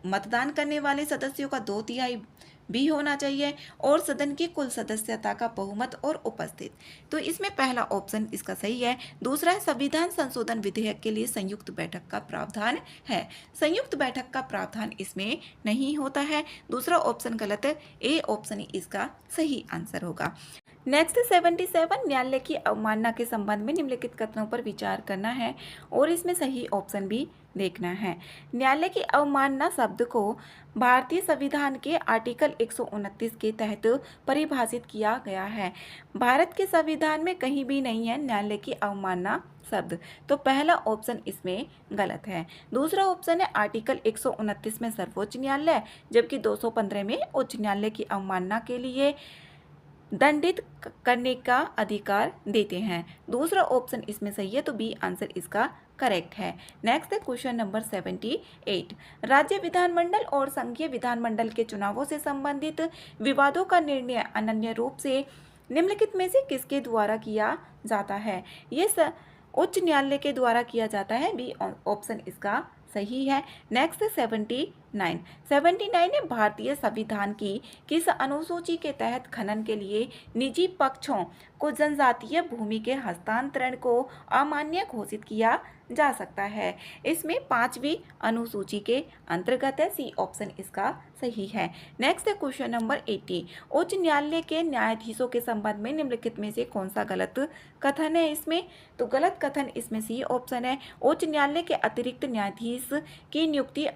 मतदान करने वाले सदस्यों का 2/3 भी होना चाहिए और सदन की कुल सदस्यता का बहुमत और उपस्थित। तो इसमें पहला ऑप्शन इसका सही है। दूसरा है संविधान संशोधन विधेयक के लिए संयुक्त बैठक का प्रावधान है। संयुक्त बैठक का प्रावधान इसमें नहीं होता है, दूसरा ऑप्शन गलत है, ए ऑप्शन ही इसका सही आंसर होगा। नेक्स्ट 77, न्यायालय की अवमानना के संबंध में निम्नलिखित कथनों पर विचार करना है और इसमें सही ऑप्शन भी देखना है। न्यायालय की अवमानना शब्द को भारतीय संविधान के आर्टिकल 129 के तहत परिभाषित किया गया है। भारत के संविधान में कहीं भी नहीं है न्यायालय की अवमानना शब्द, तो पहला ऑप्शन इसमें गलत है। दूसरा ऑप्शन है आर्टिकल 129 में सर्वोच्च न्यायालय, जबकि 215 में उच्च न्यायालय की अवमानना के लिए दंडित करने का अधिकार देते हैं। दूसरा ऑप्शन इसमें सही है, तो बी आंसर इसका करेक्ट है। नेक्स्ट है क्वेश्चन नंबर 78, राज्य विधानमंडल और संघीय विधानमंडल के चुनावों से संबंधित विवादों का निर्णय अनन्य रूप से निम्नलिखित में से किसके द्वारा किया जाता है? ये उच्च न्यायालय के द्वारा किया जाता है, बी ऑप्शन इसका सही है। नेक्स्ट है 79 ने भारतीय संविधान की किस अनुसूची के तहत खनन के लिए निजी पक्षों को जनजातीय भूमि के हस्तांतरण को अमान्य घोषित किया जा सकता है? इसमें 5वीं अनुसूची के अंतर्गत है, सी ऑप्शन इसका सही है। नेक्स्ट है क्वेश्चन नंबर 80, उच्च न्यायालय के न्यायाधीशों के संबंध में निम्नलिखित में से कौन सा गलत कथन है? इसमें तो गलत कथन इसमें सी ऑप्शन है। उच्च न्यायालय के अतिरिक्त न्यायाधीश की नियुक्ति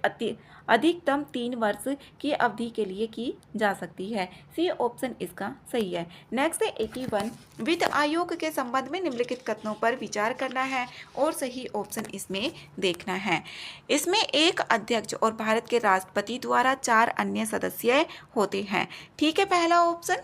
अधिकतम 3 वर्ष की अवधि के लिए की जा सकती है, सी ऑप्शन इसका सही है। नेक्स्ट है 81, वित्त आयोग के संबंध में निम्नलिखित कथनों पर विचार करना है और सही ऑप्शन इसमें देखना है। इसमें एक अध्यक्ष और भारत के राष्ट्रपति द्वारा 4 अन्य सदस्य होते हैं। ठीक है, पहला ऑप्शन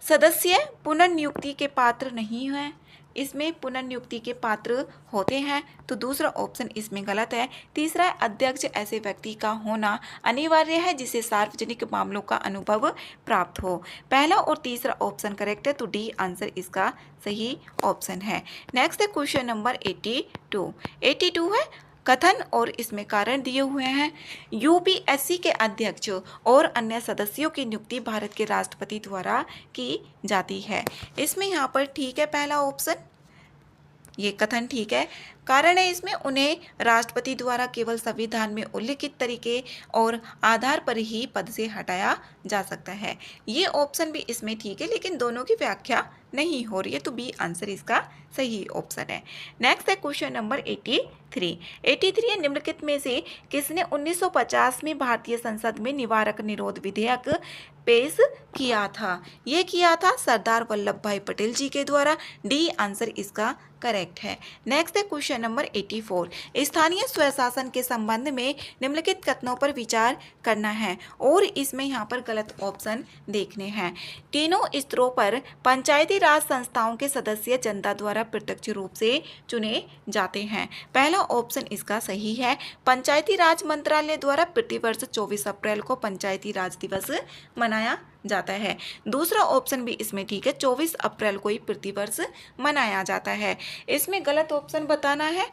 सदस्य पुनर्नियुक्ति के पात्र नहीं है, इसमें पुनर्नियुक्ति के पात्र होते हैं, तो दूसरा ऑप्शन इसमें गलत है। तीसरा अध्यक्ष ऐसे व्यक्ति का होना अनिवार्य है जिसे सार्वजनिक मामलों का अनुभव प्राप्त हो। पहला और तीसरा ऑप्शन करेक्ट है, तो डी आंसर इसका सही ऑप्शन है। नेक्स्ट है क्वेश्चन नंबर 82 है कथन और इसमें कारण दिए हुए हैं। यूपीएससी के अध्यक्ष और अन्य सदस्यों की नियुक्ति भारत के राष्ट्रपति द्वारा की जाती है। इसमें यहाँ पर ठीक है पहला ऑप्शन, ये कथन ठीक है। कारण है इसमें उन्हें राष्ट्रपति द्वारा केवल संविधान में उल्लिखित तरीके और आधार पर ही पद से हटाया जा सकता है। ये ऑप्शन भी इसमें ठीक है, लेकिन दोनों की व्याख्या नहीं हो रही है, तो बी आंसर इसका सही ऑप्शन है। नेक्स्ट है क्वेश्चन नंबर 83 निम्नलिखित में से किसने 1950 में भारतीय संसद में निवारक निरोध विधेयक पेश किया था? ये किया था सरदार वल्लभ भाई पटेल जी के द्वारा, डी आंसर इसका करेक्ट है। नेक्स्ट है क्वेश्चन नंबर 84, स्थानीय स्वशासन के संबंध में निम्नलिखित कथनों पर विचार करना है और इसमें यहाँ पर गलत ऑप्शन देखने हैं। तीनों स्तरों पर पंचायती राज संस्थाओं के सदस्य जनता द्वारा प्रत्यक्ष रूप से चुने जाते हैं। पहला ऑप्शन इसका सही है। पंचायती राज मंत्रालय द्वारा प्रतिवर्ष 24 अप्रैल को पंचायती राज दिवस मनाया जाता है। दूसरा ऑप्शन भी इसमें ठीक है, 24 अप्रैल को ही प्रतिवर्ष मनाया जाता है। इसमें गलत ऑप्शन बताना है,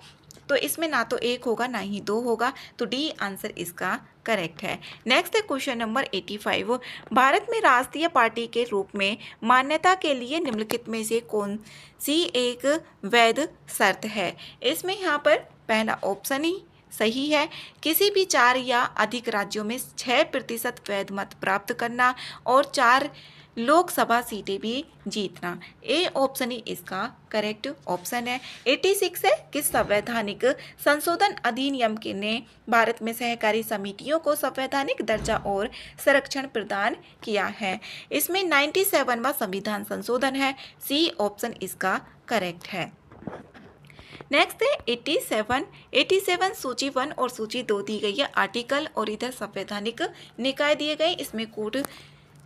तो इसमें ना तो 1 होगा ना ही 2 होगा, तो डी आंसर इसका करेक्ट है। नेक्स्ट है क्वेश्चन नंबर 85, भारत में राष्ट्रीय पार्टी के रूप में मान्यता के लिए निम्नलिखित में से कौन सी एक वैध शर्त है? इसमें यहाँ पर पहला ऑप्शन ही सही है। किसी भी 4 या अधिक राज्यों में 6% वैध मत प्राप्त करना और 4 लोकसभा सीटें भी जीतना। ए ऑप्शन ही इसका करेक्ट ऑप्शन है। 86 है किस संवैधानिक संशोधन अधिनियम के ने भारत में सहकारी समितियों को संवैधानिक दर्जा और संरक्षण प्रदान किया है। इसमें 97वां संविधान संशोधन है। सी ऑप्शन इसका करेक्ट है। नेक्स्ट है 87। 87 सूची 1 और सूची 2 दी गई है आर्टिकल, और इधर संवैधानिक निकाय दिए गए, इसमें कोड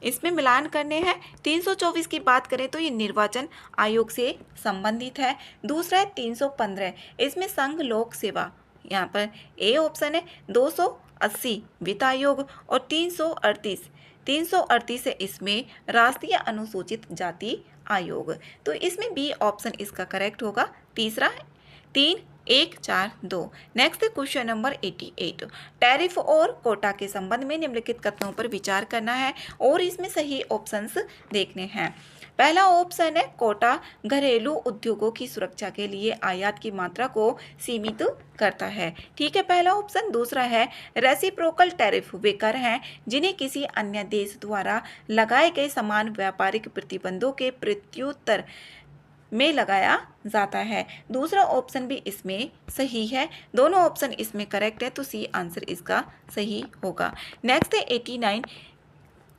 इसमें मिलान करने हैं। 324 की बात करें तो ये निर्वाचन आयोग से संबंधित है। दूसरा है 315, इसमें संघ लोक सेवा, यहाँ पर ए ऑप्शन है। 280 वित्त आयोग, और 338 है इसमें राष्ट्रीय अनुसूचित जाति आयोग। तो इसमें बी ऑप्शन इसका करेक्ट होगा। तीसरा है 3.1.4.2। Next question number 88। टैरिफ और कोटा के संबंध में निम्नलिखित कथनों पर विचार करना है और इसमें सही ऑप्शंस देखने हैं। पहला ऑप्शन है कोटा घरेलू उद्योगों की सुरक्षा के लिए आयात की मात्रा को सीमित करता है। ठीक है, पहला ऑप्शन। दूसरा है रेसिप्रोकल टैरिफ वे कर हैं जिन्हें किसी अन्य देश द्वारा लगाए गए समान व्यापारिक प्रतिबंधों के प्रत्युत्तर में लगाया जाता है। दूसरा ऑप्शन भी इसमें सही है। दोनों ऑप्शन इसमें करेक्ट है, तो सी आंसर इसका सही होगा। नेक्स्ट है 89।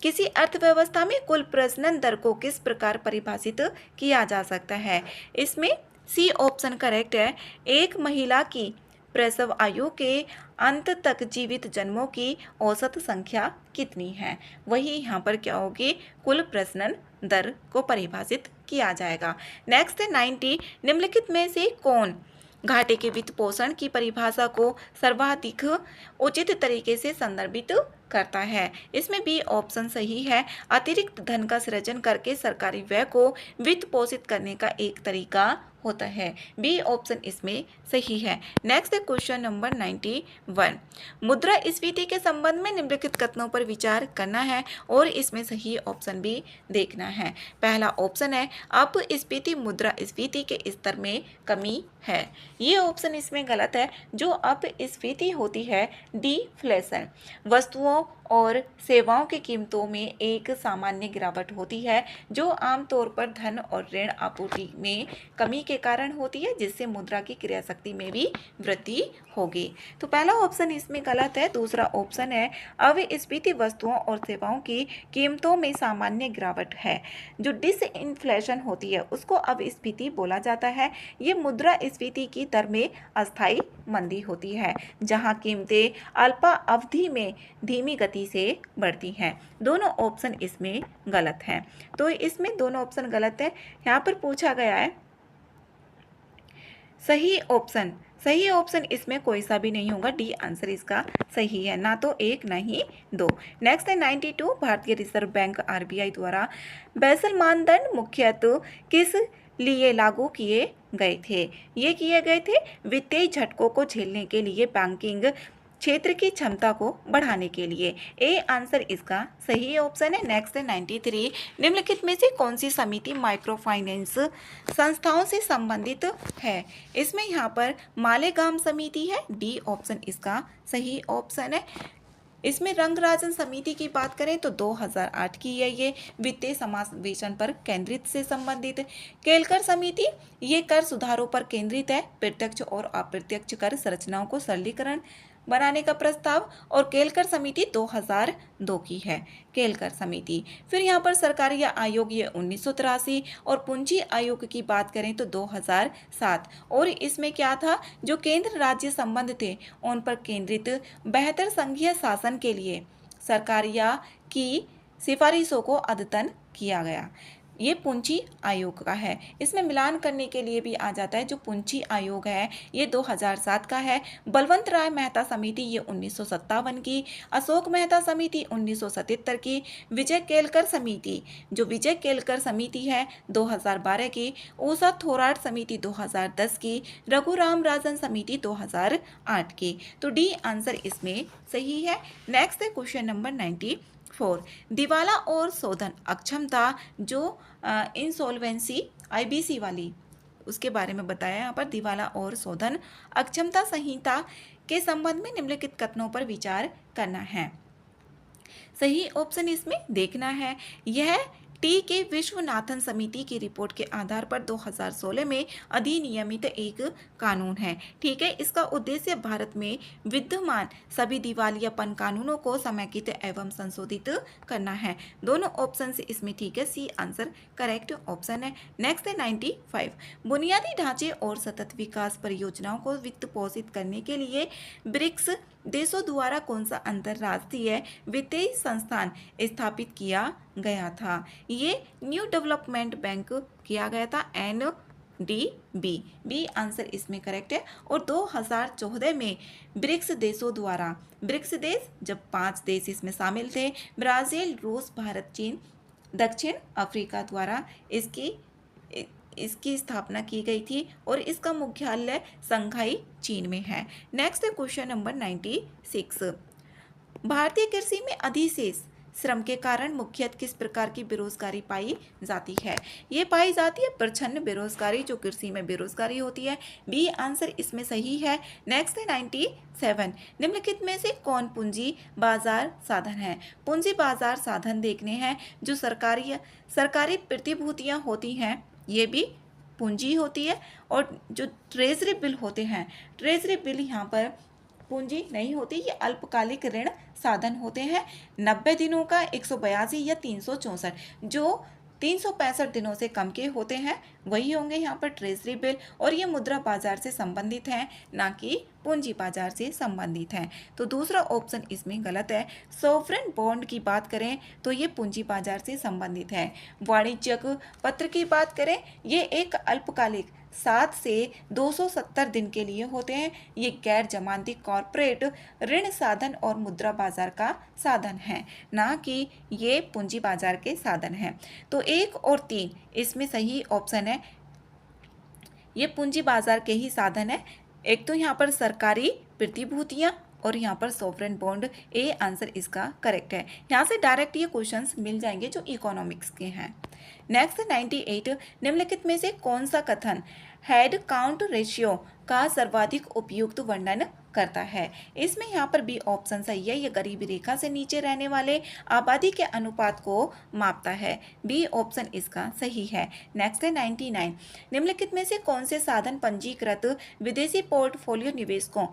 किसी अर्थव्यवस्था में कुल प्रजनन दर को किस प्रकार परिभाषित किया जा सकता है? इसमें सी ऑप्शन करेक्ट है। एक महिला की प्रसव आयु के अंत तक जीवित जन्मों की औसत संख्या कितनी है, वही यहाँ पर क्या होगी, कुल प्रजनन दर को परिभाषित किया जाएगा। नेक्स्ट है 90। निम्नलिखित में से कौन घाटे के वित्त पोषण की परिभाषा को सर्वाधिक उचित तरीके से संदर्भित करता है? इसमें बी ऑप्शन सही है। अतिरिक्त धन का सृजन करके सरकारी व्यय को वित्त पोषित करने का एक तरीका होता है। बी ऑप्शन इसमें सही है। Next question number 91। मुद्रास्फीति के संबंध में निम्नलिखित कथनों पर विचार करना है और इसमें सही ऑप्शन भी देखना है। पहला ऑप्शन है अपस्फीति मुद्रास्फीति के स्तर में कमी है। ये ऑप्शन इसमें गलत है। जो अपस्फीति होती है डिफ्लेशन, वस्तुओं और सेवाओं की कीमतों में एक सामान्य गिरावट होती है जो आमतौर पर धन और ऋण आपूर्ति में कमी के कारण होती है, जिससे मुद्रा की क्रय शक्ति में भी वृद्धि होगी। तो पहला ऑप्शन इसमें गलत है। दूसरा ऑप्शन है अविस्फीति वस्तुओं और सेवाओं की कीमतों में सामान्य गिरावट है। जो डिसइन्फ्लेशन होती है उसको अविस्फीति बोला जाता है। ये मुद्रास्फीति की दर में अस्थायी मंदी होती है जहां कीमतें अल्पा अवधि में धीमी गति से बढ़ती हैं। दोनों ऑप्शन इसमें गलत हैं। तो इसमें दोनों ऑप्शन गलत है। यहाँ पर पूछा गया है सही ऑप्शन इसमें कोई सा भी नहीं होगा। डी आंसर इसका सही है, ना तो एक ना ही दो। नेक्स्ट है 92। भारतीय रिजर्व बैंक आरबीआई द्वारा बेसल मानदंड मुख्यतः किस लिए लागू किए गए थे? ये किए गए थे वित्तीय झटकों को झेलने के लिए, बैंकिंग क्षेत्र की क्षमता को बढ़ाने के लिए। ए आंसर इसका सही ऑप्शन है। नेक्स्ट है 93। निम्नलिखित में से कौन सी समिति माइक्रो फाइनेंस संस्थाओं से संबंधित है? इसमें यहाँ पर मालेगाम समिति है। डी ऑप्शन इसका सही ऑप्शन है। इसमें रंगराजन समिति की बात करें तो 2008 की है। ये वित्तीय समावेशन पर केंद्रित से संबंधित। केलकर समिति ये कर सुधारों पर केंद्रित है। प्रत्यक्ष और अप्रत्यक्ष कर संरचनाओं को सरलीकरण बनाने का प्रस्ताव, और केलकर समिति 2002 की है। केलकर समिति। फिर यहाँ पर सरकारी आयोग ये 1983, और पूंजी आयोग की बात करें तो 2007। और इसमें क्या था, जो केंद्र राज्य संबंध थे उन पर केंद्रित बेहतर संघीय शासन के लिए सरकारिया की सिफारिशों को अद्यतन किया गया। ये पूंजी आयोग का है। इसमें मिलान करने के लिए भी आ जाता है। जो पूंजी आयोग है ये 2007 का है। बलवंत राय मेहता समिति ये 1957 की। अशोक मेहता समिति 1977 की। विजय केलकर समिति है 2012 की। ऊषा थोराट समिति 2010 की। रघुराम राजन समिति 2008 की। तो डी आंसर इसमें सही है। नेक्स्ट है क्वेश्चन नंबर 94। दिवाला और शोधन अक्षमता, जो इंसॉल्वेंसी आईबीसी वाली, उसके बारे में बताया यहाँ पर। दिवाला और शोधन अक्षमता संहिता के संबंध में निम्नलिखित कथनों पर विचार करना है। सही ऑप्शन इसमें देखना है। यह टी के विश्वनाथन समिति की रिपोर्ट के आधार पर 2016 में अधिनियमित एक कानून है। ठीक है, इसका उद्देश्य भारत में विद्यमान सभी दिवालियापन कानूनों को समेकित एवं संशोधित करना है। दोनों ऑप्शन से इसमें ठीक है, सी आंसर करेक्ट ऑप्शन है। नेक्स्ट है 95, बुनियादी ढांचे और सतत विकास परियोजनाओं को वित्त पोषित करने के लिए ब्रिक्स देशों द्वारा कौन सा अंतरराष्ट्रीय वित्तीय संस्थान स्थापित किया गया था? ये न्यू डेवलपमेंट बैंक किया गया था, NDB, बी आंसर इसमें करेक्ट है। और 2014 में ब्रिक्स देशों द्वारा, ब्रिक्स देश जब 5 देश इसमें शामिल थे, ब्राजील, रूस, भारत, चीन, दक्षिण अफ्रीका द्वारा इसकी स्थापना की गई थी और इसका मुख्यालय शंघाई चीन में है। नेक्स्ट क्वेश्चन नंबर 96, भारतीय कृषि में अधिशेष श्रम के कारण मुख्यतः किस प्रकार की बेरोजगारी पाई जाती है? ये पाई जाती है प्रच्छन्न बेरोजगारी, जो कृषि में बेरोजगारी होती है। बी आंसर इसमें सही है। नेक्स्ट है 97, निम्नलिखित में से कौन पूंजी बाजार साधन है? पूंजी बाजार साधन देखने हैं जो सरकारी प्रतिभूतियां होती हैं, ये भी पूंजी होती है। और जो ट्रेजरी बिल होते हैं, ट्रेजरी बिल यहाँ पर पूंजी नहीं होती, ये अल्पकालिक ऋण साधन होते हैं। 90 दिनों का 182 या 364, जो 365 दिनों से कम के होते हैं वही होंगे यहाँ पर ट्रेजरी बिल, और ये मुद्रा बाजार से संबंधित हैं, ना कि पूंजी बाजार से संबंधित हैं। तो दूसरा ऑप्शन इसमें गलत है। सॉवरेन बॉन्ड की बात करें तो ये पूंजी बाजार से संबंधित है। वाणिज्यिक पत्र की बात करें, ये एक अल्पकालिक 7 से 270 दिन के लिए होते हैं। ये गैर जमानती कॉरपोरेट ऋण साधन और मुद्रा बाजार का साधन है, ना कि ये पूंजी बाजार के साधन हैं। तो 1 और 3 इसमें सही ऑप्शन है, ये पूंजी बाजार के ही साधन है। एक तो यहाँ पर सरकारी प्रतिभूतियां और यहाँ पर सॉवरेन बॉन्ड, ए आंसर इसका करेक्ट है। यहाँ से डायरेक्ट ये क्वेश्चंस मिल जाएंगे जो इकोनॉमिक्स के हैं। नेक्स्ट 98, निम्नलिखित में से कौन सा कथन हेड काउंट रेशियो का सर्वाधिक उपयुक्त वर्णन करता है? इसमें यहाँ पर बी ऑप्शन सही है, ये गरीबी रेखा से नीचे रहने वाले आबादी के अनुपात को मापता है। बी ऑप्शन इसका सही है। नेक्स्ट है 99, निम्नलिखित में से कौन से साधन पंजीकृत विदेशी पोर्टफोलियो निवेशकों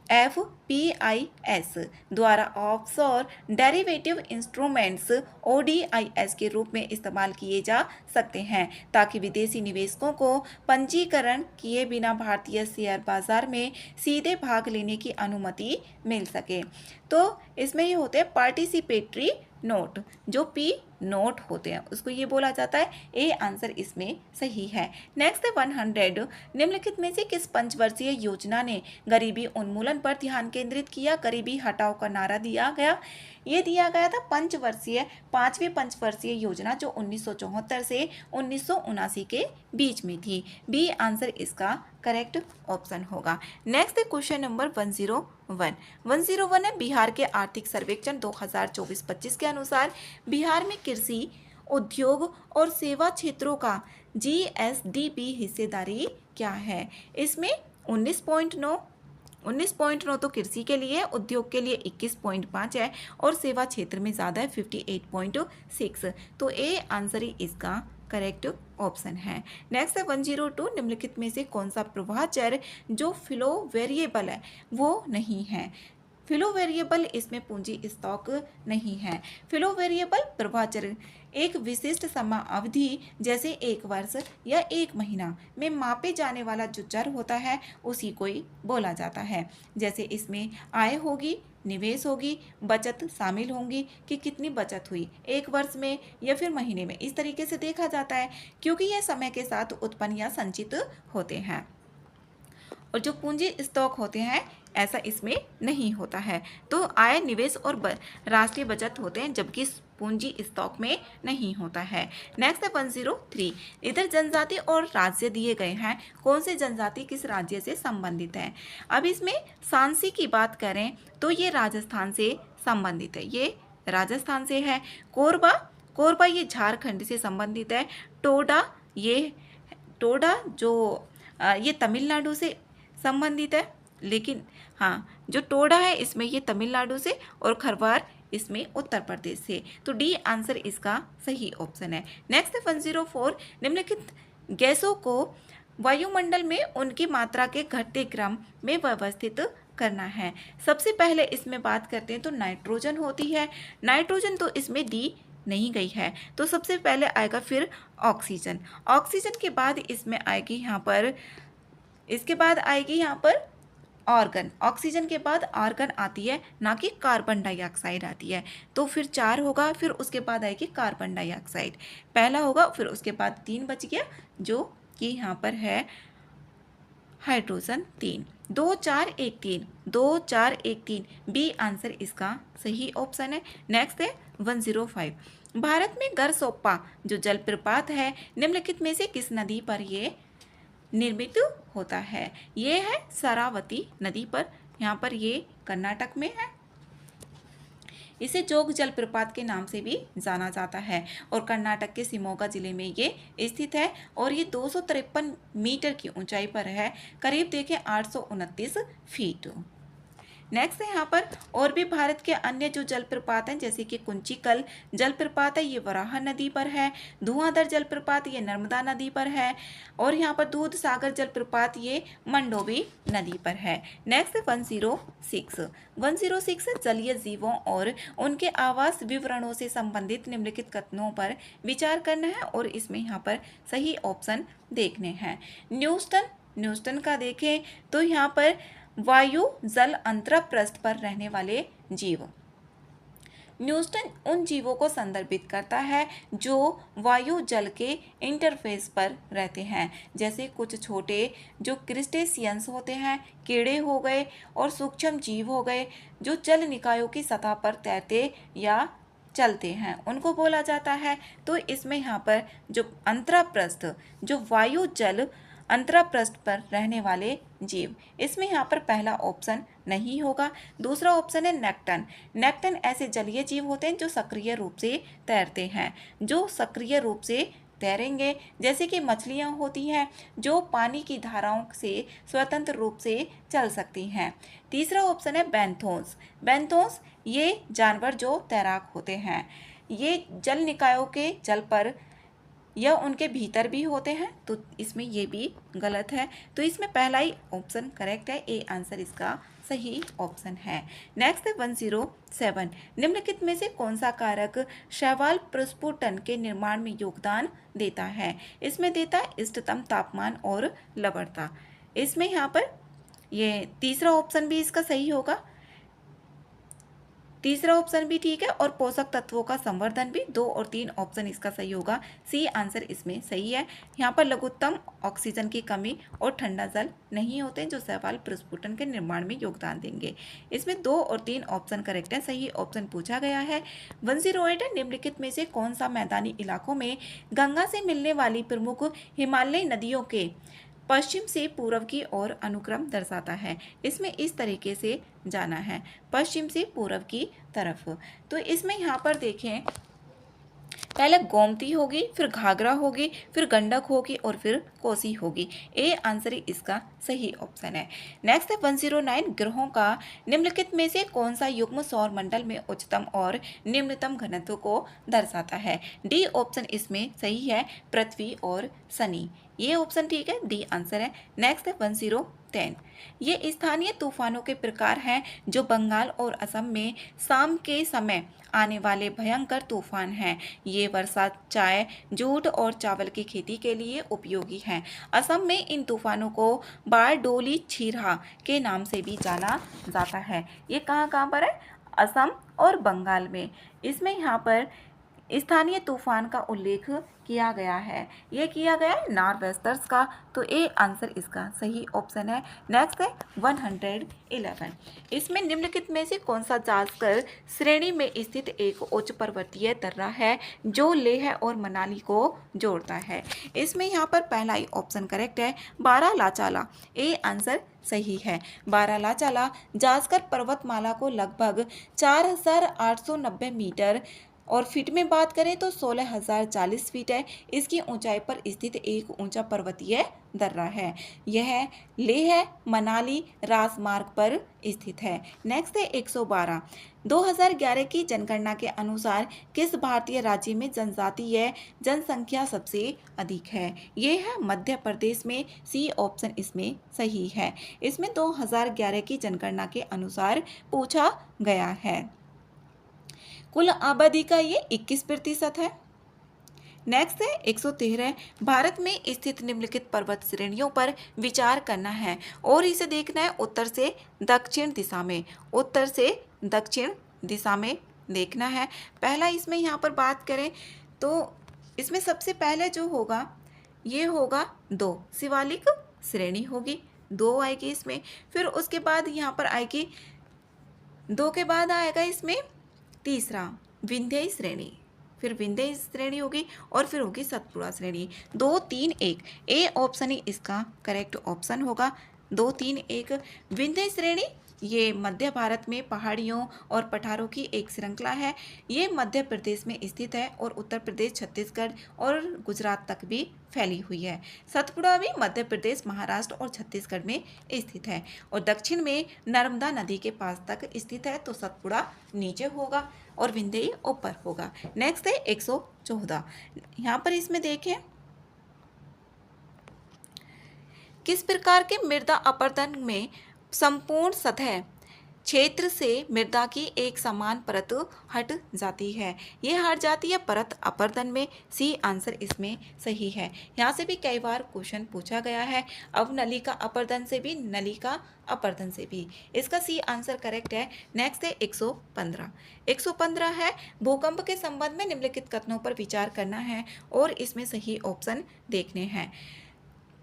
FPIS द्वारा ऑफशोर डेरिवेटिव इंस्ट्रूमेंट्स ODIS के रूप में इस्तेमाल किए जा सकते हैं, ताकि विदेशी निवेशकों को पंजीकरण किए बिना भारतीय शेयर बाजार में सीधे भाग लेने की अनुमति मिल सके। तो इसमें ये होते हैं पार्टिसिपेटरी नोट, जो P नोट होते हैं उसको ये बोला जाता है। ए आंसर इसमें सही है। नेक्स्ट है 100, निम्नलिखित में से किस पंचवर्षीय योजना ने गरीबी उन्मूलन पर ध्यान केंद्रित किया? गरीबी हटाओ का नारा दिया गया, ये दिया गया था पांचवी पंचवर्षीय योजना, जो 1974 से 1979 के बीच में थी। बी आंसर इसका करेक्ट ऑप्शन होगा। नेक्स्ट क्वेश्चन नंबर 101 है, बिहार के आर्थिक सर्वेक्षण 2024-25 के अनुसार बिहार में कृषि, उद्योग और सेवा क्षेत्रों का GSDP हिस्सेदारी क्या है? इसमें 19.9 तो कृषि के लिए, उद्योग के लिए 21.5 है और सेवा क्षेत्र में ज़्यादा है 58.6। तो ए आंसर ही इसका करेक्ट ऑप्शन है। नेक्स्ट है 102, निम्नलिखित में से कौन सा प्रवाह चर जो फ्लो वेरिएबल है वो नहीं है? फ्लो वेरिएबल इसमें पूंजी स्टॉक नहीं है। फ्लो वेरिएबल प्रवाह चर एक विशिष्ट समय अवधि जैसे 1 वर्ष या 1 महीना में मापे जाने वाला जो चर होता है उसी को ही बोला जाता है। जैसे इसमें आय होगी, निवेश होगी, बचत शामिल होंगी कि कितनी बचत हुई 1 वर्ष में या फिर महीने में, इस तरीके से देखा जाता है, क्योंकि यह समय के साथ उत्पन्न या संचित होते हैं। और जो पूंजी स्टॉक होते हैं ऐसा इसमें नहीं होता है। तो आय, निवेश और राष्ट्रीय बचत होते हैं, जबकि पूंजी स्टॉक में नहीं होता है। नेक्स्ट है 103, इधर जनजाति और राज्य दिए गए हैं, कौन से जनजाति किस राज्य से संबंधित है? अब इसमें सांसी की बात करें तो ये राजस्थान से संबंधित है, ये राजस्थान से है। कोरबा ये झारखंड से संबंधित है। टोडा जो ये तमिलनाडु से संबंधित है, लेकिन हाँ जो टोडा है इसमें ये तमिलनाडु से, और खरवार इसमें उत्तर प्रदेश से। तो डी आंसर इसका सही ऑप्शन है। नेक्स्ट 104, निम्नलिखित गैसों को वायुमंडल में उनकी मात्रा के घटते क्रम में व्यवस्थित करना है। सबसे पहले इसमें बात करते हैं तो नाइट्रोजन होती है। नाइट्रोजन तो इसमें डी नहीं गई है, तो सबसे पहले आएगा फिर ऑक्सीजन। ऑक्सीजन के बाद इसमें आएगी यहाँ पर, इसके बाद आएगी यहाँ पर ऑर्गन। ऑक्सीजन के बाद आर्गन आती है, ना कि कार्बन डाइऑक्साइड आती है। तो फिर 4 होगा, फिर उसके बाद आएगी कार्बन डाइऑक्साइड, पहला होगा, फिर उसके बाद 3 बच गया जो कि यहाँ पर है हाइड्रोजन 3। 2 4 1 3, 2 4 1 3, बी आंसर इसका सही ऑप्शन है। नेक्स्ट है 105, भारत में गरसोप्पा जो जलप्रपात है निम्नलिखित में से किस नदी पर ये निर्मित होता है? ये है शरावती नदी पर, यहाँ पर ये कर्नाटक में है। इसे जोग जलप्रपात के नाम से भी जाना जाता है और कर्नाटक के शिमोगा जिले में ये स्थित है और ये 253 मीटर की ऊंचाई पर है, करीब देखें 829 फीट। नेक्स्ट है यहाँ पर और भी भारत के अन्य जो जलप्रपात हैं, जैसे कि कुंचिकल जलप्रपात है, ये वराह नदी पर है। धुआंधार जलप्रपात ये नर्मदा नदी पर है और यहाँ पर दूध सागर जलप्रपात ये मंडोवी नदी पर है। नेक्स्ट 106, 106 जलीय जीवों और उनके आवास विवरणों से संबंधित निम्नलिखित कथनों पर विचार करना है और इसमें यहाँ पर सही ऑप्शन देखने हैं। न्यूटन का देखें तो यहाँ पर वायु जल अंतरपृष्ठ पर रहने वाले जीव। न्यूटन उन जीवों को संदर्भित करता है जो वायु जल के इंटरफेस पर रहते हैं, जैसे कुछ छोटे जो क्रिस्टेशियंस होते हैं, कीड़े हो गए और सूक्ष्म जीव हो गए जो जल निकायों की सतह पर तैरते या चलते हैं, उनको बोला जाता है। तो इसमें यहाँ पर जो अंतरपृष्ठ जो वायु जल अंतरापृष्ठ पर रहने वाले जीव, इसमें यहाँ पर पहला ऑप्शन नहीं होगा। दूसरा ऑप्शन है नेक्टन। नेक्टन ऐसे जलीय जीव होते हैं जो सक्रिय रूप से तैरते हैं, जो सक्रिय रूप से तैरेंगे, जैसे कि मछलियाँ होती हैं जो पानी की धाराओं से स्वतंत्र रूप से चल सकती हैं। तीसरा ऑप्शन है बेंथोस। बेंथोस ये जानवर जो तैराक होते हैं, ये जल निकायों के जल पर या उनके भीतर भी होते हैं, तो इसमें ये भी गलत है। तो इसमें पहला ही ऑप्शन करेक्ट है, ए आंसर इसका सही ऑप्शन है। नेक्स्ट है 107, निम्नलिखित में से कौन सा कारक शैवाल प्रस्फुटन के निर्माण में योगदान देता है? इसमें देता है इष्टतम तापमान और लवणता। इसमें यहाँ पर ये तीसरा ऑप्शन भी इसका सही होगा, तीसरा ऑप्शन भी ठीक है और पोषक तत्वों का संवर्धन भी। 2 और 3 ऑप्शन इसका सही होगा, सी आंसर इसमें सही है। यहाँ पर लघुत्तम ऑक्सीजन की कमी और ठंडा जल नहीं होते हैं जो शैवाल प्रस्फुटन के निर्माण में योगदान देंगे। इसमें 2 और 3 ऑप्शन करेक्ट है, सही ऑप्शन पूछा गया है। 108 है, निम्नलिखित में से कौन सा मैदानी इलाकों में गंगा से मिलने वाली प्रमुख हिमालयी नदियों के पश्चिम से पूर्व की ओर अनुक्रम दर्शाता है? इसमें इस तरीके से जाना है, पश्चिम से पूर्व की तरफ। तो इसमें यहाँ पर देखें, पहले गोमती होगी, फिर घाघरा होगी, फिर गंडक होगी और फिर कोसी होगी। ए आंसर इसका सही ऑप्शन है। नेक्स्ट है 109, ग्रहों का निम्नलिखित में से कौन सा युग्म सौर मंडल में उच्चतम और निम्नतम घनत्व को दर्शाता है? डी ऑप्शन इसमें सही है, पृथ्वी और शनि। ये ऑप्शन ठीक है, डी आंसर है। नेक्स्ट है 110, ये स्थानीय तूफानों के प्रकार हैं जो बंगाल और असम में शाम के समय आने वाले भयंकर तूफान हैं। ये वर्षा, चाय, जूट और चावल की खेती के लिए उपयोगी हैं। असम में इन तूफानों को बारडोली छीरहा के नाम से भी जाना जाता है। ये कहाँ पर है? असम और बंगाल में। इसमें यहाँ पर स्थानीय तूफान का उल्लेख किया गया है, ये किया गया है नॉर्वेस्टर्स का। तो ए आंसर इसका सही ऑप्शन है। नेक्स्ट है 111, इसमें निम्नलिखित में से कौन सा जास्कर श्रेणी में स्थित एक उच्च पर्वतीय दर्रा है जो लेह और मनाली को जोड़ता है? इसमें यहाँ पर पहला ही ऑप्शन करेक्ट है, बारालाचाला। ए आंसर सही है। बारालाचाला जास्कर पर्वतमाला को लगभग 4890 मीटर और फीट में बात करें तो 16,040 फीट है। इसकी ऊंचाई पर स्थित एक ऊंचा पर्वतीय दर्रा है। यह लेह मनाली राजमार्ग पर स्थित है। नेक्स्ट है 112। 2011 की जनगणना के अनुसार किस भारतीय राज्य में जनजातीय जनसंख्या सबसे अधिक है? ये है मध्य प्रदेश में। सी ऑप्शन इसमें सही है। इसमें 2011 की जनगणना के अनुसार पूछा गया है। कुल आबादी का ये 21% है। नेक्स्ट है 113। भारत में स्थित निम्नलिखित पर्वत श्रेणियों पर विचार करना है और इसे देखना है उत्तर से दक्षिण दिशा में। उत्तर से दक्षिण दिशा में देखना है। पहला इसमें यहाँ पर बात करें तो इसमें सबसे पहले जो होगा ये होगा 2 शिवालिक श्रेणी होगी, 2 आएगी इसमें। फिर उसके बाद यहाँ पर आएगी 2 के बाद आएगा इसमें तीसरा विंध्य श्रेणी, फिर विंध्य श्रेणी होगी और फिर होगी सतपुड़ा श्रेणी। 2 3 1 ए ऑप्शन ही इसका करेक्ट ऑप्शन होगा। 2 3 1 विंध्य श्रेणी ये मध्य भारत में पहाड़ियों और पठारों की एक श्रृंखला है। ये मध्य प्रदेश में स्थित है और उत्तर प्रदेश, छत्तीसगढ़ और गुजरात तक भी फैली हुई है। सतपुड़ा भी मध्य प्रदेश, महाराष्ट्र और छत्तीसगढ़ में स्थित है और दक्षिण में नर्मदा नदी के पास तक स्थित है। तो सतपुड़ा नीचे होगा और विंध्य ऊपर होगा। नेक्स्ट है 114। यहाँ पर इसमें देखें किस प्रकार के मृदा अपरदन में संपूर्ण सतह क्षेत्र से मृदा की एक समान परत हट जाती है? ये हट जाती है परत अपरदन में। सी आंसर इसमें सही है। यहाँ से भी कई बार क्वेश्चन पूछा गया है, अवनलिका अपरदन से भी, नलिका अपरदन से भी। इसका सी आंसर करेक्ट है। नेक्स्ट है 115। 115 है भूकंप के संबंध में निम्नलिखित कथनों पर विचार करना है और इसमें सही ऑप्शन देखने हैं।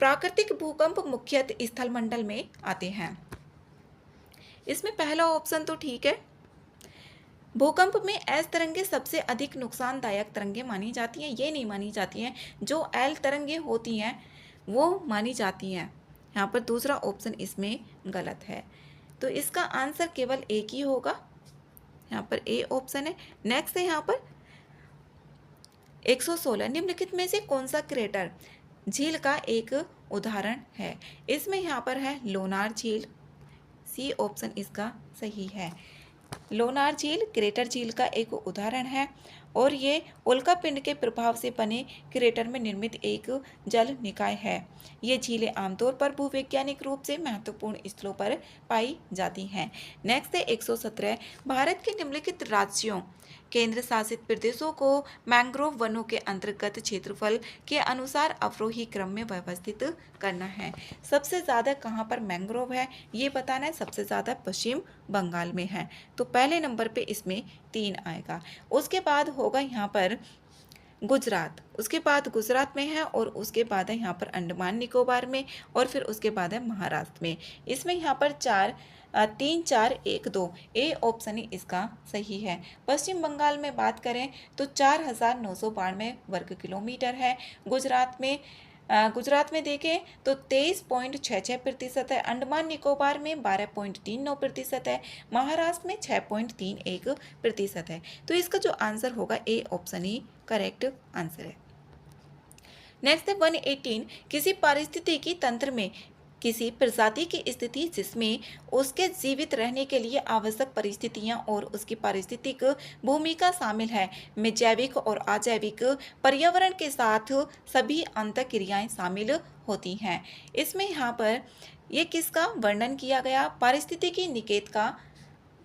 प्राकृतिक भूकंप मुख्यतः स्थल मंडल में आते हैं। इसमें पहला ऑप्शन तो ठीक है। भूकंप में एस तरंगे सबसे अधिक नुकसानदायक तरंगे मानी जाती हैं। ये नहीं मानी जाती हैं, जो एल तरंगे होती हैं वो मानी जाती हैं। यहाँ पर दूसरा ऑप्शन इसमें गलत है। तो इसका आंसर केवल एक ही होगा। यहाँ पर ए ऑप्शन है। नेक्स्ट है यहाँ पर 116। निम्नलिखित में से कौन सा क्रेटर झील का एक उदाहरण है? इसमें यहाँ पर है लोनार झील। सी ऑप्शन इसका सही है। लोनार झील क्रेटर झील का एक उदाहरण है और ये उल्कापिंड के प्रभाव से बने क्रेटर में निर्मित एक जल निकाय है। ये झीलें आमतौर पर भूवैज्ञानिक रूप से महत्वपूर्ण स्थलों पर पाई जाती हैं। नेक्स्ट है 117। भारत के निम्नलिखित राज्यों केंद्र शासित प्रदेशों को मैंग्रोव वनों के अंतर्गत क्षेत्रफल के अनुसार अवरोही क्रम में व्यवस्थित करना है। सबसे ज़्यादा कहाँ पर मैंग्रोव है ये बताना है। सबसे ज़्यादा पश्चिम बंगाल में है, तो पहले नंबर पे इसमें 3 आएगा। उसके बाद होगा यहाँ पर गुजरात, उसके बाद गुजरात में है और उसके बाद है यहाँ पर अंडमान निकोबार में और फिर उसके बाद है महाराष्ट्र में। इसमें यहाँ पर 3 4 1 2 ए ऑप्शन ही इसका सही है। पश्चिम बंगाल में बात करें तो 4,992 वर्ग किलोमीटर है। गुजरात में देखें तो 23.66% है। अंडमान निकोबार में 12.39% है। महाराष्ट्र में 6.31% है। तो इसका जो आंसर होगा A option he correct answer है। नेक्स्ट है 118। किसी पारिस्थितिकी तंत्र में किसी प्रजाति की स्थिति जिसमें उसके जीवित रहने के लिए आवश्यक परिस्थितियां और उसकी पारिस्थितिक भूमिका शामिल है में जैविक और अजैविक पर्यावरण के साथ सभी अंतःक्रियाएं शामिल होती हैं। इसमें यहाँ पर ये किसका वर्णन किया गया? पारिस्थितिकी निकेत का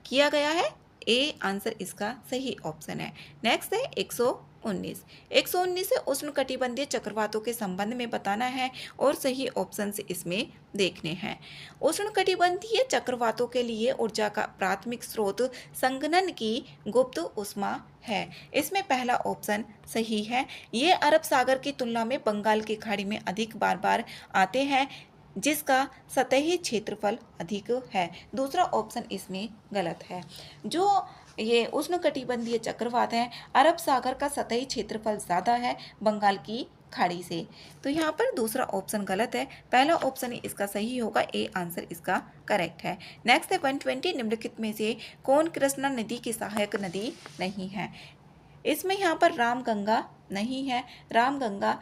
किया गया है। ए आंसर इसका सही ऑप्शन है। नेक्स्ट है 119। 119 से उष्णकटिबंधीय चक्रवातों के संबंध में बताना है और सही ऑप्शन से इसमें देखने हैं। उष्णकटिबंधीय चक्रवातों के लिए ऊर्जा का प्राथमिक स्रोत संघनन की गुप्त ऊष्मा है। इसमें पहला ऑप्शन सही है। ये अरब सागर की तुलना में बंगाल की खाड़ी में अधिक बार आते हैं जिसका सतही क्षेत्रफल अधिक है। दूसरा ऑप्शन इसमें गलत है। जो ये उष्णकटिबंधीय चक्रवात है अरब सागर का सतही क्षेत्रफल ज़्यादा है बंगाल की खाड़ी से। तो यहाँ पर दूसरा ऑप्शन गलत है। पहला ऑप्शन ही इसका सही होगा। ए आंसर इसका करेक्ट है। नेक्स्ट है 120। निम्नलिखित में से कौन कृष्णा नदी की सहायक नदी नहीं है? इसमें यहाँ पर रामगंगा नहीं है। रामगंगा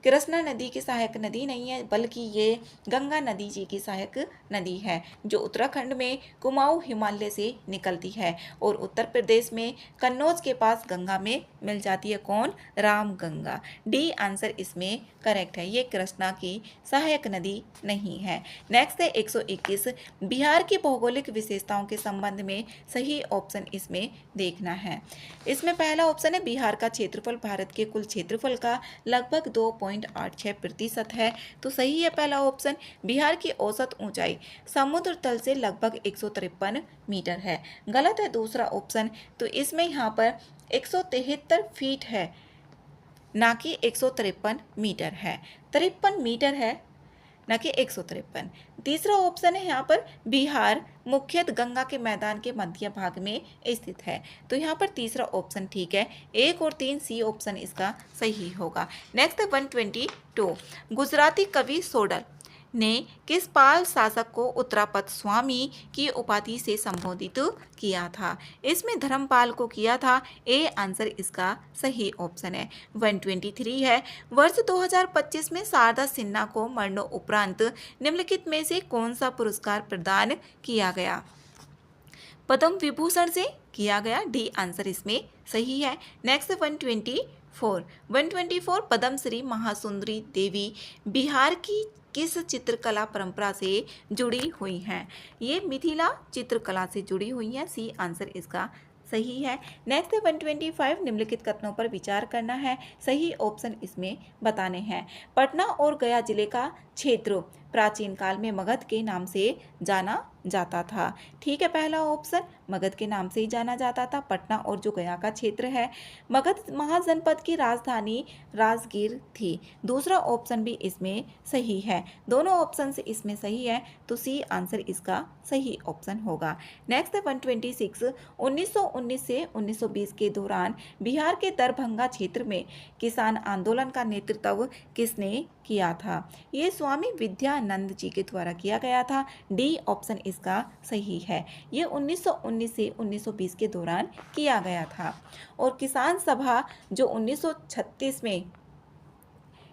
कृष्णा नदी की सहायक नदी नहीं है, बल्कि ये गंगा नदी जी की सहायक नदी है, जो उत्तराखंड में कुमाऊं हिमालय से निकलती है और उत्तर प्रदेश में कन्नौज के पास गंगा में मिल जाती है। कौन? रामगंगा। डी आंसर इसमें करेक्ट है, ये कृष्णा की सहायक नदी नहीं है। नेक्स्ट है 121, बिहार की भौगोलिक विशेषताओं के संबंध में सही ऑप्शन इसमें देखना है। इसमें पहला ऑप्शन है बिहार का क्षेत्रफल भारत के कुल क्षेत्रफल का लगभग 2.86% है, तो सही है पहला ऑप्शन। बिहार की औसत ऊंचाई समुद्र तल से लगभग 153 मीटर है, गलत है दूसरा ऑप्शन। तो इसमें यहाँ पर 173 फीट है, ना कि 153 मीटर है। 53 मीटर है, ना कि 153। तीसरा ऑप्शन है यहाँ पर बिहार मुख्यतः गंगा के मैदान के मध्य भाग में स्थित है, तो यहाँ पर तीसरा ऑप्शन ठीक है। 1 और 3 सी ऑप्शन इसका सही होगा। नेक्स्ट है 122, गुजराती कवि सोडल ने किस पाल शासक को उत्तरापद स्वामी की उपाधि से संबोधित किया था? इसमें धर्मपाल को किया था। ए आंसर इसका सही ऑप्शन है। 123 है, वर्ष 2025 में शारदा सिन्हा को मरणोपरांत निम्नलिखित में से कौन सा पुरस्कार प्रदान किया गया? पद्म विभूषण से किया गया। डी आंसर इसमें सही है। नेक्स्ट 124 पद्मश्री महासुंदरी देवी बिहार की किस चित्रकला परंपरा से जुड़ी हुई हैं? ये मिथिला चित्रकला से जुड़ी हुई हैं। सी आंसर इसका सही है। नेक्स्ट 125, निम्नलिखित कथनों पर विचार करना है, सही ऑप्शन इसमें बताने हैं। पटना और गया जिले का क्षेत्र प्राचीन काल में मगध के नाम से जाना जाता था। ठीक है, पहला ऑप्शन मगध के नाम से ही जाना जाता था। पटना और जो गया का क्षेत्र है, मगध महाजनपद की राजधानी राजगीर थी। दूसरा ऑप्शन भी इसमें सही है, दोनों ऑप्शन से इसमें सही है, तो सी आंसर इसका सही ऑप्शन होगा। नेक्स्ट 126, 1919 से 1920 के दौरान बिहार के दरभंगा क्षेत्र में किसान आंदोलन का नेतृत्व किसने किया था? ये स्वामी विद्यानंद जी के द्वारा किया गया था। डी ऑप्शन इसका सही है, ये 1919 से 1920 के दौरान किया गया था। और किसान सभा जो 1936 में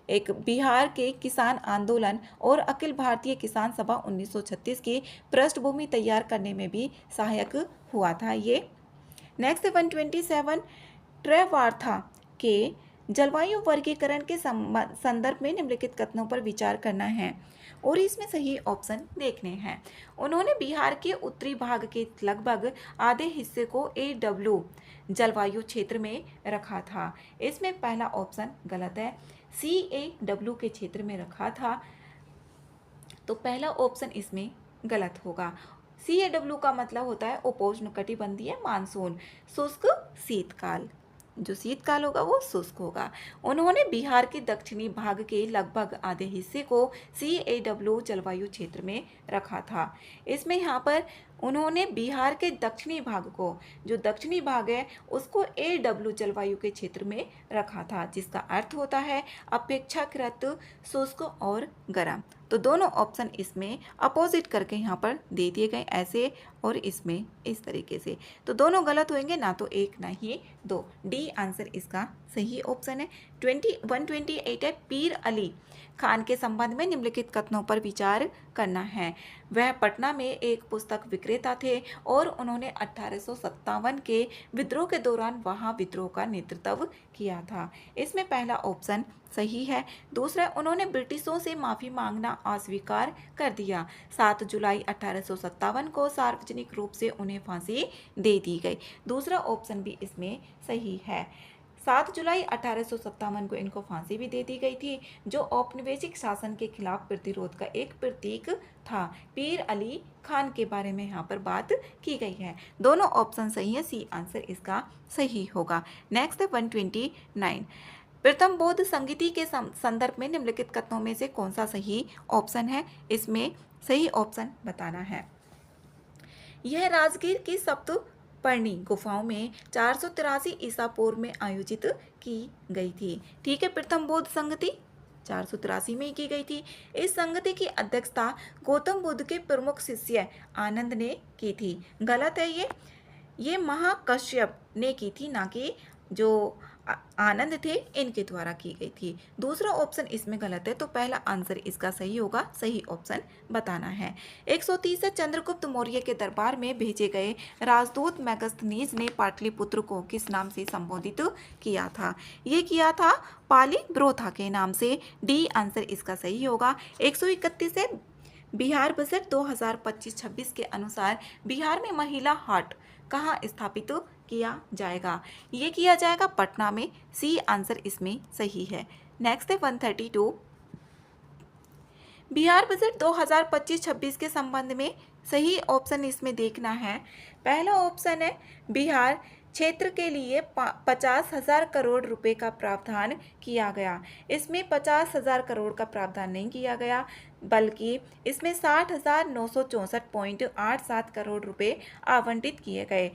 एक बिहार के किसान आंदोलन और अखिल भारतीय किसान सभा 1936 की पृष्ठभूमि तैयार करने में भी सहायक हुआ था ये। नेक्स्ट 127, ट्रेवार्था के जलवायु वर्गीकरण के संदर्भ में निम्नलिखित कथनों पर विचार करना है और इसमें सही ऑप्शन देखने हैं। उन्होंने बिहार के उत्तरी भाग के लगभग आधे हिस्से को AW जलवायु क्षेत्र में रखा था। इसमें पहला ऑप्शन गलत है, CAW के क्षेत्र में रखा था, तो पहला ऑप्शन इसमें गलत होगा। CAW का मतलब होता है उपोष्णकटिबंधीय मानसून, शुष्क शीतकाल, जो शीतकाल होगा वो शुष्क होगा। उन्होंने बिहार के दक्षिणी भाग के लगभग आधे हिस्से को CAW जलवायु क्षेत्र में रखा था। इसमें यहाँ पर उन्होंने बिहार के दक्षिणी भाग को, जो दक्षिणी भाग है उसको AW जलवायु के क्षेत्र में रखा था, जिसका अर्थ होता है अपेक्षाकृत शुष्क और गर्म। तो दोनों ऑप्शन इसमें अपोजिट करके यहाँ पर दे दिए गए, ऐसे और इसमें इस तरीके से, तो दोनों गलत होंगे, ना तो एक ना ही दो। डी आंसर इसका सही ऑप्शन है। 128 है, पीर अली खान के संबंध में निम्नलिखित कथनों पर विचार करना है। वह पटना में एक पुस्तक विक्रेता थे और उन्होंने 1857 के विद्रोह के दौरान वहां विद्रोह का नेतृत्व किया था। इसमें पहला ऑप्शन सही है। दूसरा, उन्होंने ब्रिटिशों से माफी मांगना अस्वीकार कर दिया। 7 जुलाई 1857 को सार्वजनिक रूप से उन्हें फांसी दे दी गई। दूसरा ऑप्शन भी इसमें सही है। 7 जुलाई 1857 को इनको फांसी भी दे दी गई थी, जो औपनिवेशिक शासन के खिलाफ प्रतिरोध का एक प्रतीक था। पीर अली खान के बारे में यहाँ पर बात की गई है। दोनों ऑप्शन सही है, सी आंसर इसका सही होगा। नेक्स्ट है 129, प्रथम बौद्ध संगीति के संदर्भ में निम्नलिखित कथनों में से कौन सा सही ऑप्शन है? इसमें सही ऑप्शन बताना है। यह राजगीर की सप्तपर्णी गुफाओं में 483 ईसा पूर्व में आयोजित की गई थी। ठीक है, प्रथम बौद्ध संगति 483 में की गई थी। इस संगति की अध्यक्षता गौतम बुद्ध के प्रमुख शिष्य आनंद ने की थी। गलत है ये महाकश्यप ने की थी, ना कि जो आनंद थे इनके द्वारा की गई थी। दूसरा ऑप्शन इसमें गलत है, तो पहला आंसर इसका सही होगा, सही ऑप्शन बताना है। 130 से चंद्रगुप्त मौर्य के दरबार में भेजे गए राजदूत मेगास्थनीज ने पाटलिपुत्र को किस नाम से संबोधित किया था? ये किया था पाली ब्रोथा के नाम से। डी आंसर इसका सही होगा। 131 से बिहार बजट 2025-26 के अनुसार बिहार में महिला हाट कहाँ स्थापित किया जाएगा? ये किया जाएगा पटना में। सी आंसर इसमें सही है। नेक्स्ट है 132। बिहार बजट 2025-26 के संबंध में सही ऑप्शन इसमें देखना है। पहला ऑप्शन है बिहार क्षेत्र के लिए 50,000 करोड़ रुपए का प्रावधान किया गया। इसमें 50,000 करोड़ का प्रावधान नहीं किया गया, बल्कि इसमें 60,964.87 करोड़ रुपए आवंटित किए गए,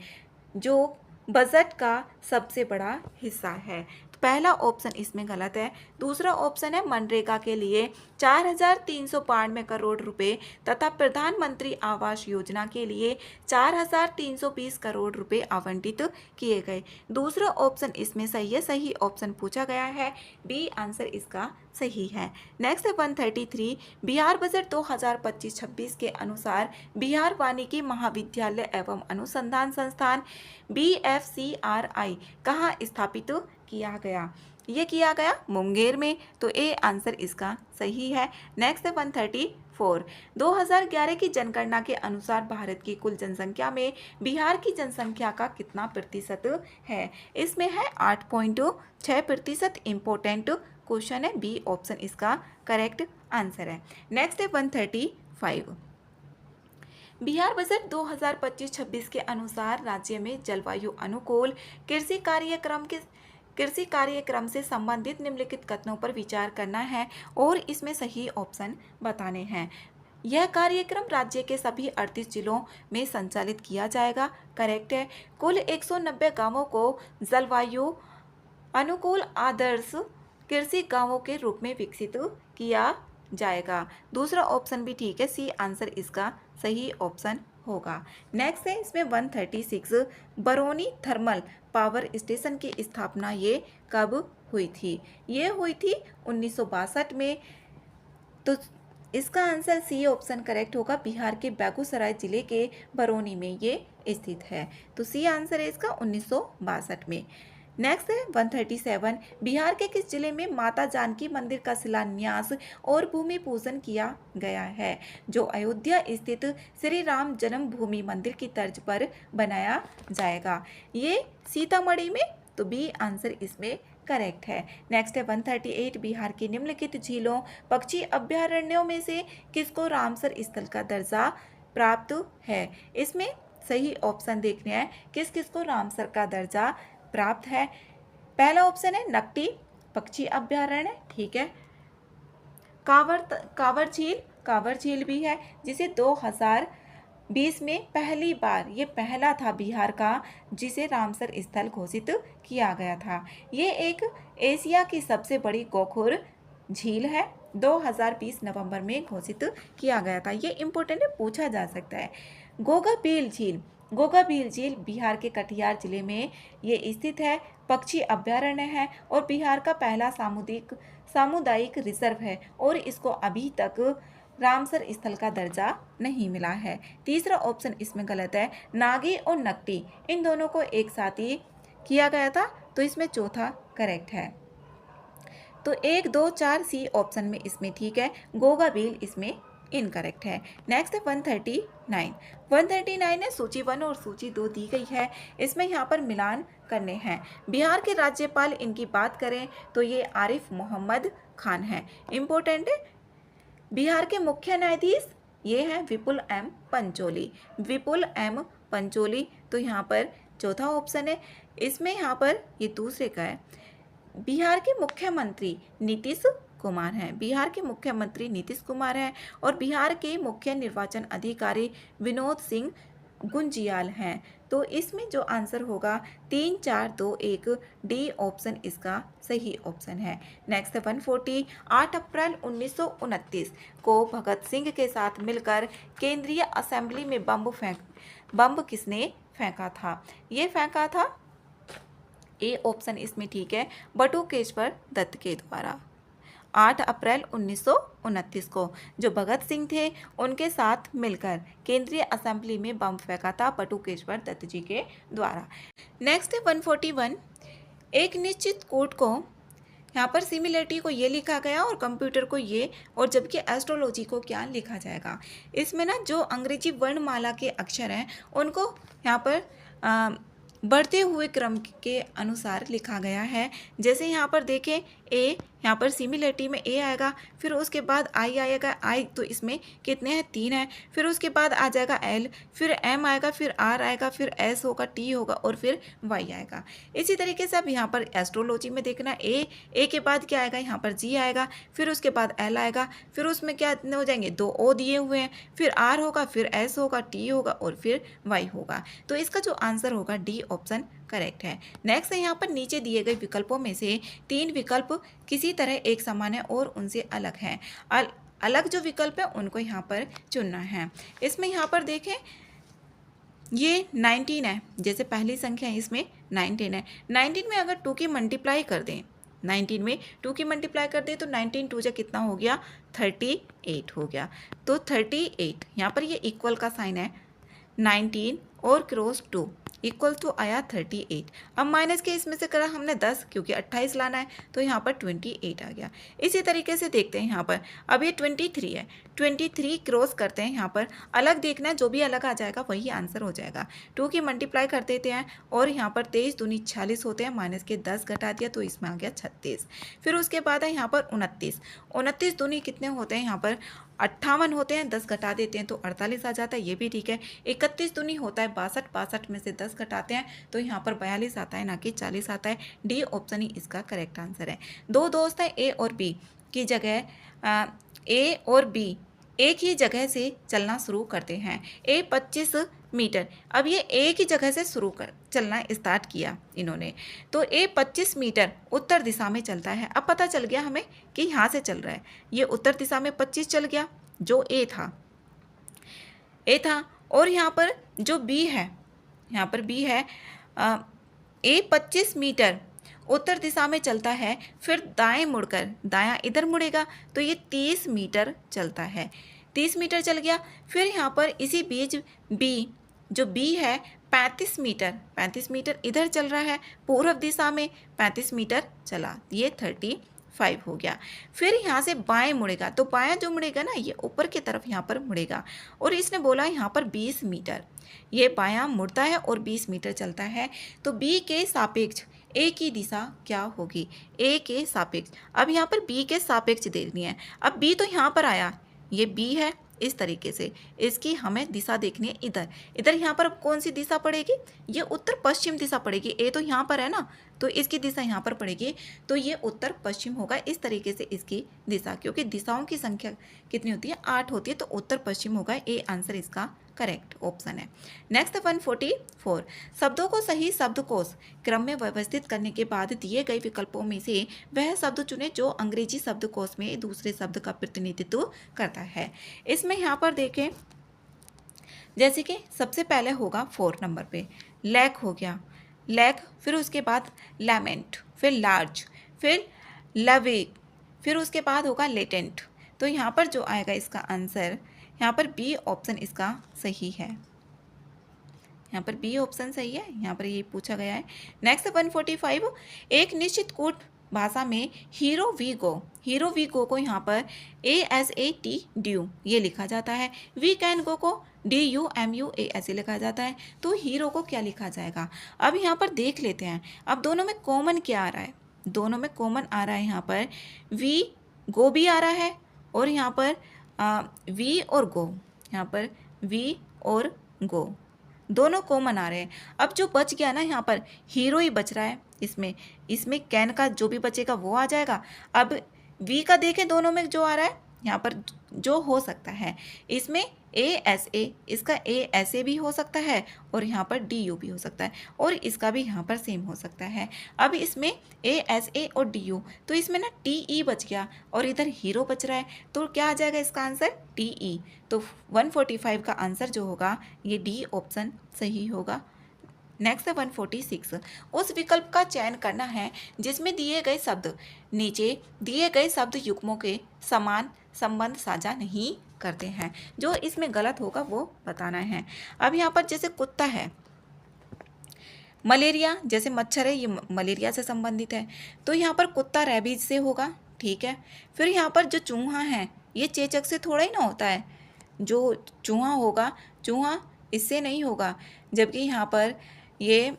जो बजट का सबसे बड़ा हिस्सा है। तो पहला ऑप्शन इसमें गलत है। दूसरा ऑप्शन है मनरेगा के लिए 4,392 करोड़ रुपए तथा प्रधानमंत्री आवास योजना के लिए 4,320 करोड़ रुपए आवंटित किए गए। दूसरा ऑप्शन इसमें सही है, सही ऑप्शन पूछा गया है। बी आंसर इसका सही है। नेक्स्ट है 133। बिहार बजट 2025-26 के अनुसार बिहार वानिकी महाविद्यालय एवं अनुसंधान संस्थान BFCRI कहाँ स्थापित किया गया? ये किया गया मुंगेर में, तो ए आंसर इसका सही है। नेक्स्ट है 134। 2011 की जनगणना के अनुसार भारत की कुल जनसंख्या में बिहार की जनसंख्या का कितना प्रतिशत है? इसमें है 8.6%। इंपॉर्टेंट क्वेश्चन है। बी ऑप्शन इसका करेक्ट आंसर है। नेक्स्ट है 135। बिहार बजट 2025-26 के अनुसार राज्य में जलवायु अनुकूल कृषि कार्यक्रम से संबंधित निम्नलिखित कथनों पर विचार करना है और इसमें सही ऑप्शन बताने हैं। यह कार्यक्रम राज्य के सभी 38 जिलों में संचालित किया जाएगा। करेक्ट है। कुल 190 गांवों को जलवायु अनुकूल आदर्श कृषि गांवों के रूप में विकसित किया जाएगा। दूसरा ऑप्शन भी ठीक है। सी आंसर इसका सही ऑप्शन होगा। नेक्स्ट है इसमें 136। बरौनी थर्मल पावर स्टेशन की स्थापना ये कब हुई थी? ये हुई थी 1962 में। तो इसका आंसर सी ऑप्शन करेक्ट होगा। बिहार के बेगूसराय जिले के बरौनी में ये स्थित है। तो सी आंसर है इसका 1962 में। नेक्स्ट है 137। बिहार के किस जिले में माता जानकी मंदिर का शिलान्यास और भूमि पूजन किया गया है, जो अयोध्या स्थित श्री राम जन्मभूमि मंदिर की तर्ज पर बनाया जाएगा? ये सीतामढ़ी में। तो बी आंसर इसमें करेक्ट है। नेक्स्ट है 138। बिहार की निम्नलिखित झीलों पक्षी अभ्यारण्यों में से किसको रामसर स्थल का दर्जा प्राप्त है? इसमें सही ऑप्शन देखने हैं किस किस को रामसर का दर्जा प्राप्त है। पहला ऑप्शन है नकटी पक्षी अभ्यारण्य, ठीक है। कांवर झील भी है, जिसे 2020 में पहली बार, ये पहला था बिहार का जिसे रामसर स्थल घोषित किया गया था। ये एक एशिया की सबसे बड़ी गोखुर झील है। 2020 नवंबर में घोषित किया गया था। ये इंपॉर्टेंट है, पूछा जा सकता है। गोगाबील झील बिहार के कटिहार जिले में ये स्थित है। पक्षी अभ्यारण्य है और बिहार का पहला सामुदायिक रिजर्व है और इसको अभी तक रामसर स्थल का दर्जा नहीं मिला है। तीसरा ऑप्शन इसमें गलत है। नागी और नकटी इन दोनों को एक साथ ही किया गया था, तो इसमें चौथा करेक्ट है। तो 1, 2, 4 सी ऑप्शन में इसमें ठीक है। गोगाबील इसमें इनकरेक्ट है। नेक्स्ट है 139। 139 है सूची 1 और सूची 2 दी गई है। इसमें यहाँ पर मिलान करने हैं। बिहार के राज्यपाल इनकी बात करें तो ये आरिफ मोहम्मद खान है। इम्पोर्टेंट है। बिहार के मुख्य न्यायाधीश ये हैं विपुल एम पंचोली। तो यहाँ पर चौथा ऑप्शन है। इसमें यहाँ पर ये दूसरे का है। बिहार के मुख्यमंत्री नीतीश कुमार हैं। बिहार के मुख्यमंत्री नीतीश कुमार हैं और बिहार के मुख्य निर्वाचन अधिकारी विनोद सिंह गुंजियाल हैं। तो इसमें जो आंसर होगा 3, 4, 2, 1 डी ऑप्शन इसका सही ऑप्शन है। नेक्स्ट 140। 8 अप्रैल 1929 को भगत सिंह के साथ मिलकर केंद्रीय असेंबली में बम किसने फेंका था? ये फेंका था ए ऑप्शन इसमें ठीक है, बटुकेश्वर दत्त के द्वारा 8 अप्रैल 1929 को जो भगत सिंह थे उनके साथ मिलकर केंद्रीय असेंबली में बम फेंका था बटुकेश्वर दत्त जी के द्वारा। नेक्स्ट है 141, एक निश्चित कोड को यहाँ पर सिमिलरिटी को ये लिखा गया और कंप्यूटर को ये, और जबकि एस्ट्रोलॉजी को क्या लिखा जाएगा। इसमें ना जो अंग्रेजी वर्णमाला के अक्षर हैं उनको यहाँ पर बढ़ते हुए क्रम के अनुसार लिखा गया है। जैसे यहाँ पर देखें ए, यहाँ पर सिमिलरिटी में ए आएगा, फिर उसके बाद आई आएगा, आई तो इसमें कितने हैं 3 है, फिर उसके बाद आ जाएगा एल, फिर एम आएगा, फिर आर आएगा, फिर एस होगा, टी होगा और फिर वाई आएगा। इसी तरीके से अब यहाँ पर एस्ट्रोलॉजी में देखना ए के बाद क्या आएगा, यहाँ पर जी आएगा, फिर उसके बाद एल आएगा, फिर उसमें क्या हो जाएंगे 2 ओ दिए हुए हैं, फिर आर होगा, फिर एस होगा, टी होगा और फिर वाई होगा। तो इसका जो आंसर होगा डी ऑप्शन करेक्ट है। नेक्स्ट है यहाँ पर नीचे दिए गए विकल्पों में से 3 विकल्प किसी तरह एक समान है और उनसे अलग है। अलग जो विकल्प है उनको यहाँ पर चुनना है। इसमें यहाँ पर देखें ये 19 है, जैसे पहली संख्या है इसमें 19 है। 19 में अगर 2 की मल्टीप्लाई कर दें, 19 में 2 की मल्टीप्लाई कर दें तो 19 2 जा कितना हो गया 38 हो गया। तो 38 यहाँ पर ये इक्वल का साइन है, 19 और क्रॉस 2 इक्वल टू आया 38। अब माइनस के इसमें से करा हमने 10 क्योंकि 28 लाना है तो यहाँ पर 28 आ गया। इसी तरीके से देखते हैं यहाँ पर, अब ये 23 है, 23 क्रॉस करते हैं, यहाँ पर अलग देखना है, जो भी अलग आ जाएगा वही आंसर हो जाएगा। 2 की मल्टीप्लाई कर देते हैं और यहाँ पर 23 दूनी 46 होते हैं, माइनस के 10 घटा दिया तो इसमें आ गया 36। फिर उसके बाद है यहाँ पर 29 दूनी कितने होते हैं, यहाँ पर 58 होते हैं, 10 घटा देते हैं तो 48 आ जाता है, ये भी ठीक है। 31 दूनी होता है 62, 62 में से 10 घटाते हैं तो यहाँ पर 42 आता है, ना कि 40 आता है। डी ऑप्शन ही इसका करेक्ट आंसर है। 2 दोस्त हैं ए और बी की जगह ए और बी एक ही जगह से चलना शुरू करते हैं। ए 25 मीटर, अब ये एक ही जगह से चलना स्टार्ट किया इन्होंने, तो ए 25 मीटर उत्तर दिशा में चलता है। अब पता चल गया हमें कि यहाँ से चल रहा है, ये उत्तर दिशा में 25 चल गया जो ए था, और यहाँ पर जो बी है, यहाँ पर बी है, ए 25 मीटर उत्तर दिशा में चलता है, फिर दाएं मुड़कर दायां इधर मुड़ेगा तो ये 30 मीटर चलता है, 30 मीटर चल गया। फिर यहाँ पर इसी बीच बी, जो बी है 35 मीटर इधर चल रहा है, पूर्व दिशा में 35 मीटर चला, ये 35 हो गया। फिर यहाँ से बाएं मुड़ेगा, तो बायां जो मुड़ेगा ना ये ऊपर की तरफ यहाँ पर मुड़ेगा, और इसने बोला यहाँ पर 20 मीटर, ये बायां मुड़ता है और 20 मीटर चलता है, तो बी के सापेक्ष ए की दिशा क्या होगी, ए के सापेक्ष। अब यहाँ पर बी के सापेक्ष देखनी है। अब बी तो यहाँ पर आया, ये बी है, इस तरीके से इसकी हमें दिशा देखनी है इधर यहाँ पर अब कौन सी दिशा पड़ेगी, ये उत्तर पश्चिम दिशा पड़ेगी। ए तो यहाँ पर है ना, तो इसकी दिशा यहाँ पर पड़ेगी, तो ये उत्तर पश्चिम होगा। इस तरीके से इसकी दिशा, क्योंकि दिशाओं की संख्या कितनी होती है 8 होती है, तो उत्तर पश्चिम होगा। ए आंसर इसका करेक्ट ऑप्शन है। नेक्स्ट 144, शब्दों को सही शब्दकोश क्रम में व्यवस्थित करने के बाद दिए गए विकल्पों में से वह शब्द चुने जो अंग्रेजी शब्दकोश में दूसरे शब्द का प्रतिनिधित्व करता है। इसमें यहाँ पर देखें, जैसे कि सबसे पहले होगा 4 नंबर पे लैक हो गया, लैक, फिर उसके बाद लैमेंट, फिर लार्ज, फिर लविक, फिर उसके बाद होगा लेटेंट। तो यहाँ पर जो आएगा इसका आंसर, यहाँ पर बी ऑप्शन इसका सही है, यहाँ पर बी ऑप्शन सही है, यहाँ पर ये पूछा गया है। नेक्स्ट 145, एक निश्चित कोड भाषा में हीरो वी गो को यहाँ पर ASAT ड्यू ये लिखा जाता है, वी कैन गो को DUMUA ऐसे लिखा जाता है। तो हीरो को क्या लिखा जाएगा, अब यहाँ पर देख लेते हैं। अब दोनों में कॉमन क्या आ रहा है, दोनों में कॉमन आ रहा है यहाँ पर वी गो भी आ रहा है, और यहाँ पर वी और गो, यहाँ पर वी और गो दोनों कॉमन आ रहे हैं। अब जो बच गया ना यहाँ पर हीरो ही बच रहा है, इसमें कैन का जो भी बचेगा वो आ जाएगा। अब वी का देखें दोनों में जो आ रहा है, यहाँ पर जो हो सकता है इसमें ASA, इसका ASA भी हो सकता है और यहाँ पर DU भी हो सकता है, और इसका भी यहाँ पर सेम हो सकता है। अब इसमें ASA और DU, तो इसमें ना TE बच गया और इधर हीरो बच रहा है, तो क्या आ जाएगा इसका आंसर TE। तो 145 का आंसर जो होगा ये डी ऑप्शन सही होगा। नेक्स्ट है 146, उस विकल्प का चयन करना है जिसमें दिए गए शब्द नीचे दिए गए शब्द युग्मों के समान संबंध साझा नहीं करते हैं। जो इसमें गलत होगा वो बताना है। अब यहाँ पर जैसे कुत्ता है, मलेरिया जैसे मच्छर है, ये मलेरिया से संबंधित है, तो यहाँ पर कुत्ता रेबीज से होगा, ठीक है। फिर यहाँ पर जो चूहा है ये चेचक से थोड़ा ही ना होता है, जो चूहा होगा चूहा इससे नहीं होगा, जबकि यहाँ पर ये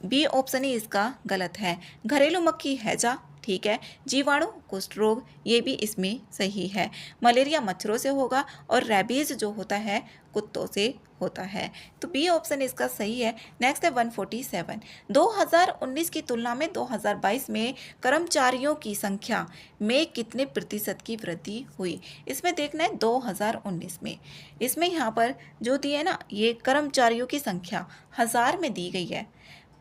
बी ऑप्शन ही इसका गलत है। घरेलू मक्खी हैजा, ठीक है। जीवाणु कुष्ठ रोग, ये भी इसमें सही है। मलेरिया मच्छरों से होगा और रेबीज जो होता है कुत्तों से होता है, तो बी ऑप्शन इसका सही है। नेक्स्ट है 147, 2019 की तुलना में 2022 में कर्मचारियों की संख्या में कितने प्रतिशत की वृद्धि हुई। इसमें देखना है 2019 में, इसमें यहाँ पर जो दी है ना, ये कर्मचारियों की संख्या हजार में दी गई है।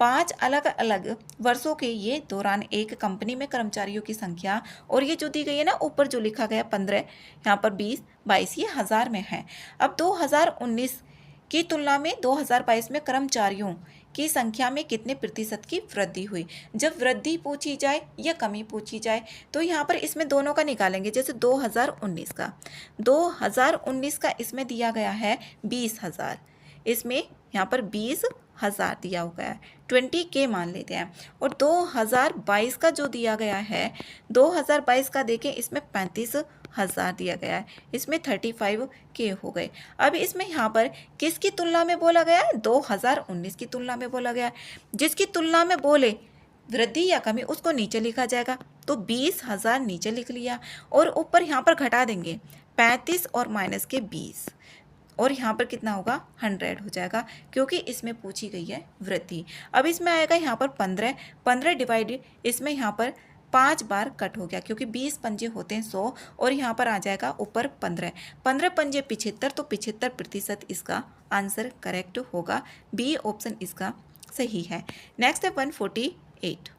5 अलग अलग वर्षों के ये दौरान एक कंपनी में कर्मचारियों की संख्या, और ये जो दी गई है ना ऊपर जो लिखा गया 15, यहाँ पर 20, 22, ये हजार में है। अब 2019 की तुलना में 2022 में कर्मचारियों की संख्या में कितने प्रतिशत की वृद्धि हुई। जब वृद्धि पूछी जाए या कमी पूछी जाए तो यहाँ पर इसमें दोनों का निकालेंगे। जैसे 2019 का इसमें दिया गया है 20,000, इसमें यहाँ पर 20,000 दिया हुआ है, 20K मान लेते हैं। और 2022 का जो दिया गया है, 2022 का देखें इसमें 35,000 दिया गया है, इसमें 35K हो गए। अब इसमें यहाँ पर किसकी तुलना में बोला गया है, 2019 की तुलना में बोला गया है। जिसकी तुलना में बोले वृद्धि या कमी उसको नीचे लिखा जाएगा, तो 20,000 नीचे लिख लिया और ऊपर यहाँ पर घटा देंगे 35 और माइनस के 20, और यहाँ पर कितना होगा 100 हो जाएगा, क्योंकि इसमें पूछी गई है वृद्धि। अब इसमें आएगा यहाँ पर 15 डिवाइड, इसमें यहाँ पर 5 बार कट हो गया, क्योंकि 20 पंजे होते हैं 100, और यहाँ पर आ जाएगा ऊपर 15 पंजे 75, तो 75% इसका आंसर करेक्ट होगा। बी ऑप्शन इसका सही है। नेक्स्ट है 148।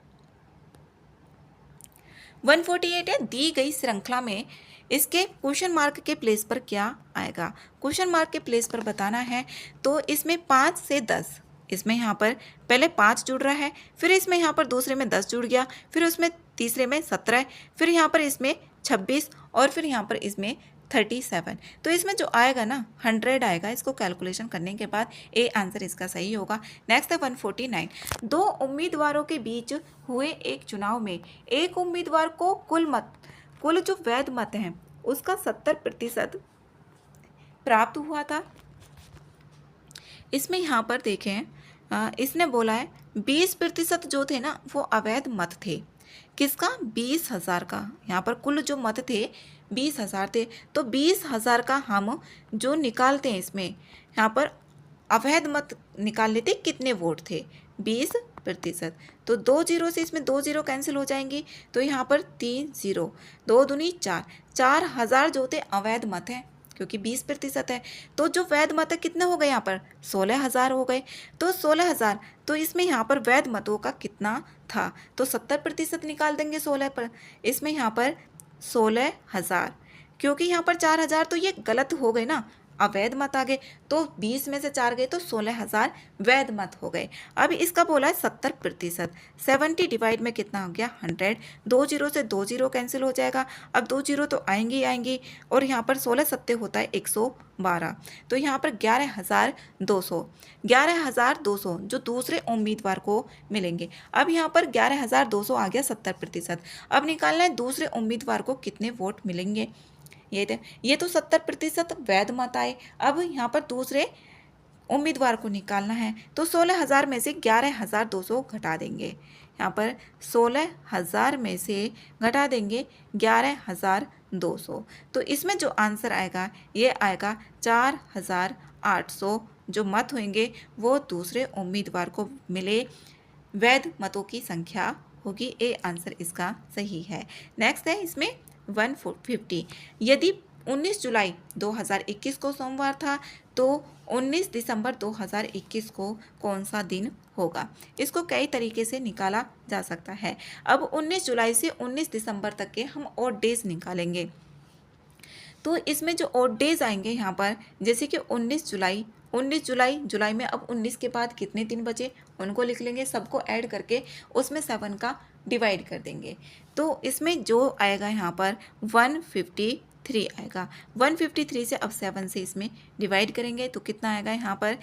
148 है, दी गई श्रृंखला में इसके क्वेश्चन मार्क के प्लेस पर क्या आएगा। क्वेश्चन मार्क के प्लेस पर बताना है, तो इसमें 5 से 10, इसमें यहाँ पर पहले 5 जुड़ रहा है, फिर इसमें यहाँ पर दूसरे में 10 जुड़ गया, फिर उसमें तीसरे में 17, फिर यहाँ पर इसमें 26, और फिर यहाँ पर इसमें 37। तो इसमें जो आएगा ना 100 आएगा। इसको कैलकुलेशन करने के बाद ए आंसर इसका सही होगा। नेक्स्ट है 149। 2 उम्मीदवारों के बीच हुए एक चुनाव में एक उम्मीदवार को कुल जो वैध मत हैं उसका 70% प्राप्त हुआ था। इसमें यहाँ पर देखें इसने बोला है 20% जो थे ना वो अवैध मत थे। किसका, 20,000 का। यहाँ पर कुल जो मत थे 20,000 थे, तो 20,000 का हम जो निकालते हैं इसमें यहाँ पर अवैध मत निकाल लेते, कितने वोट थे 20%। तो 2 जीरो से इसमें 2 जीरो कैंसिल हो जाएंगी, तो यहाँ पर 3 जीरो, 2 दूनी 4, 4,000 जो थे अवैध मत हैं, क्योंकि 20% है। तो जो वैध मत है कितने हो गए यहाँ पर 16,000 हो गए। तो 16,000, तो इसमें यहाँ पर वैध मतों का कितना था, तो 70% निकाल देंगे 16 पर। इसमें यहाँ पर 16,000, क्योंकि यहाँ पर 4,000 तो ये गलत हो गए ना, अवैध मत आ गए, तो 20 में से 4 गए तो 16,000 वैध मत हो गए। अब इसका बोला है 70%, 70 डिवाइड में कितना हो गया 100। 2 जीरो से 2 जीरो कैंसिल हो जाएगा, अब 2 जीरो तो आएंगे ही आएंगे, और यहाँ पर 16 सत्ते होता है 112, तो यहाँ पर 11,200 जो दूसरे उम्मीदवार को मिलेंगे। अब यहाँ पर 11,200 आ गया 70%। अब निकालना है दूसरे उम्मीदवार को कितने वोट मिलेंगे। ये तो 70% वैध मत आए। अब यहाँ पर दूसरे उम्मीदवार को निकालना है, तो 16,000 में से 11,200 घटा देंगे। यहाँ पर 16,000 में से घटा देंगे 11,200, तो इसमें जो आंसर आएगा ये आएगा 4,800 जो मत होंगे वो दूसरे उम्मीदवार को मिले, वैध मतों की संख्या होगी। ए आंसर इसका सही है। नेक्स्ट है इसमें 150। यदि 19 जुलाई 2021 को सोमवार था तो 19 दिसंबर 2021 को कौन सा दिन होगा। इसको कई तरीके से निकाला जा सकता है। अब 19 जुलाई से 19 दिसंबर तक के हम और डेज निकालेंगे। तो इसमें जो ऑड डेज आएंगे यहाँ पर, जैसे कि 19 जुलाई में अब 19 के बाद कितने दिन बचे उनको लिख लेंगे, सबको ऐड करके उसमें 7 का डिवाइड कर देंगे। तो इसमें जो आएगा यहाँ पर 153 आएगा। 153 से अब 7 से इसमें डिवाइड करेंगे तो कितना आएगा यहाँ पर,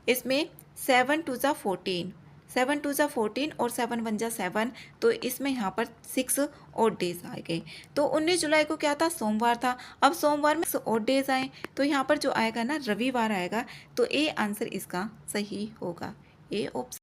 इसमें 7 2 ज़ा 14, 7 2 ज़ा 14 और 7 1 ज़ा 7, तो इसमें यहाँ पर 6 और डेज आ गए। तो 19 जुलाई को क्या था, सोमवार था। अब सोमवार में 6 और डेज आए, तो यहाँ पर जो आएगा ना रविवार आएगा। तो ए आंसर इसका सही होगा, ए ऑप्शन।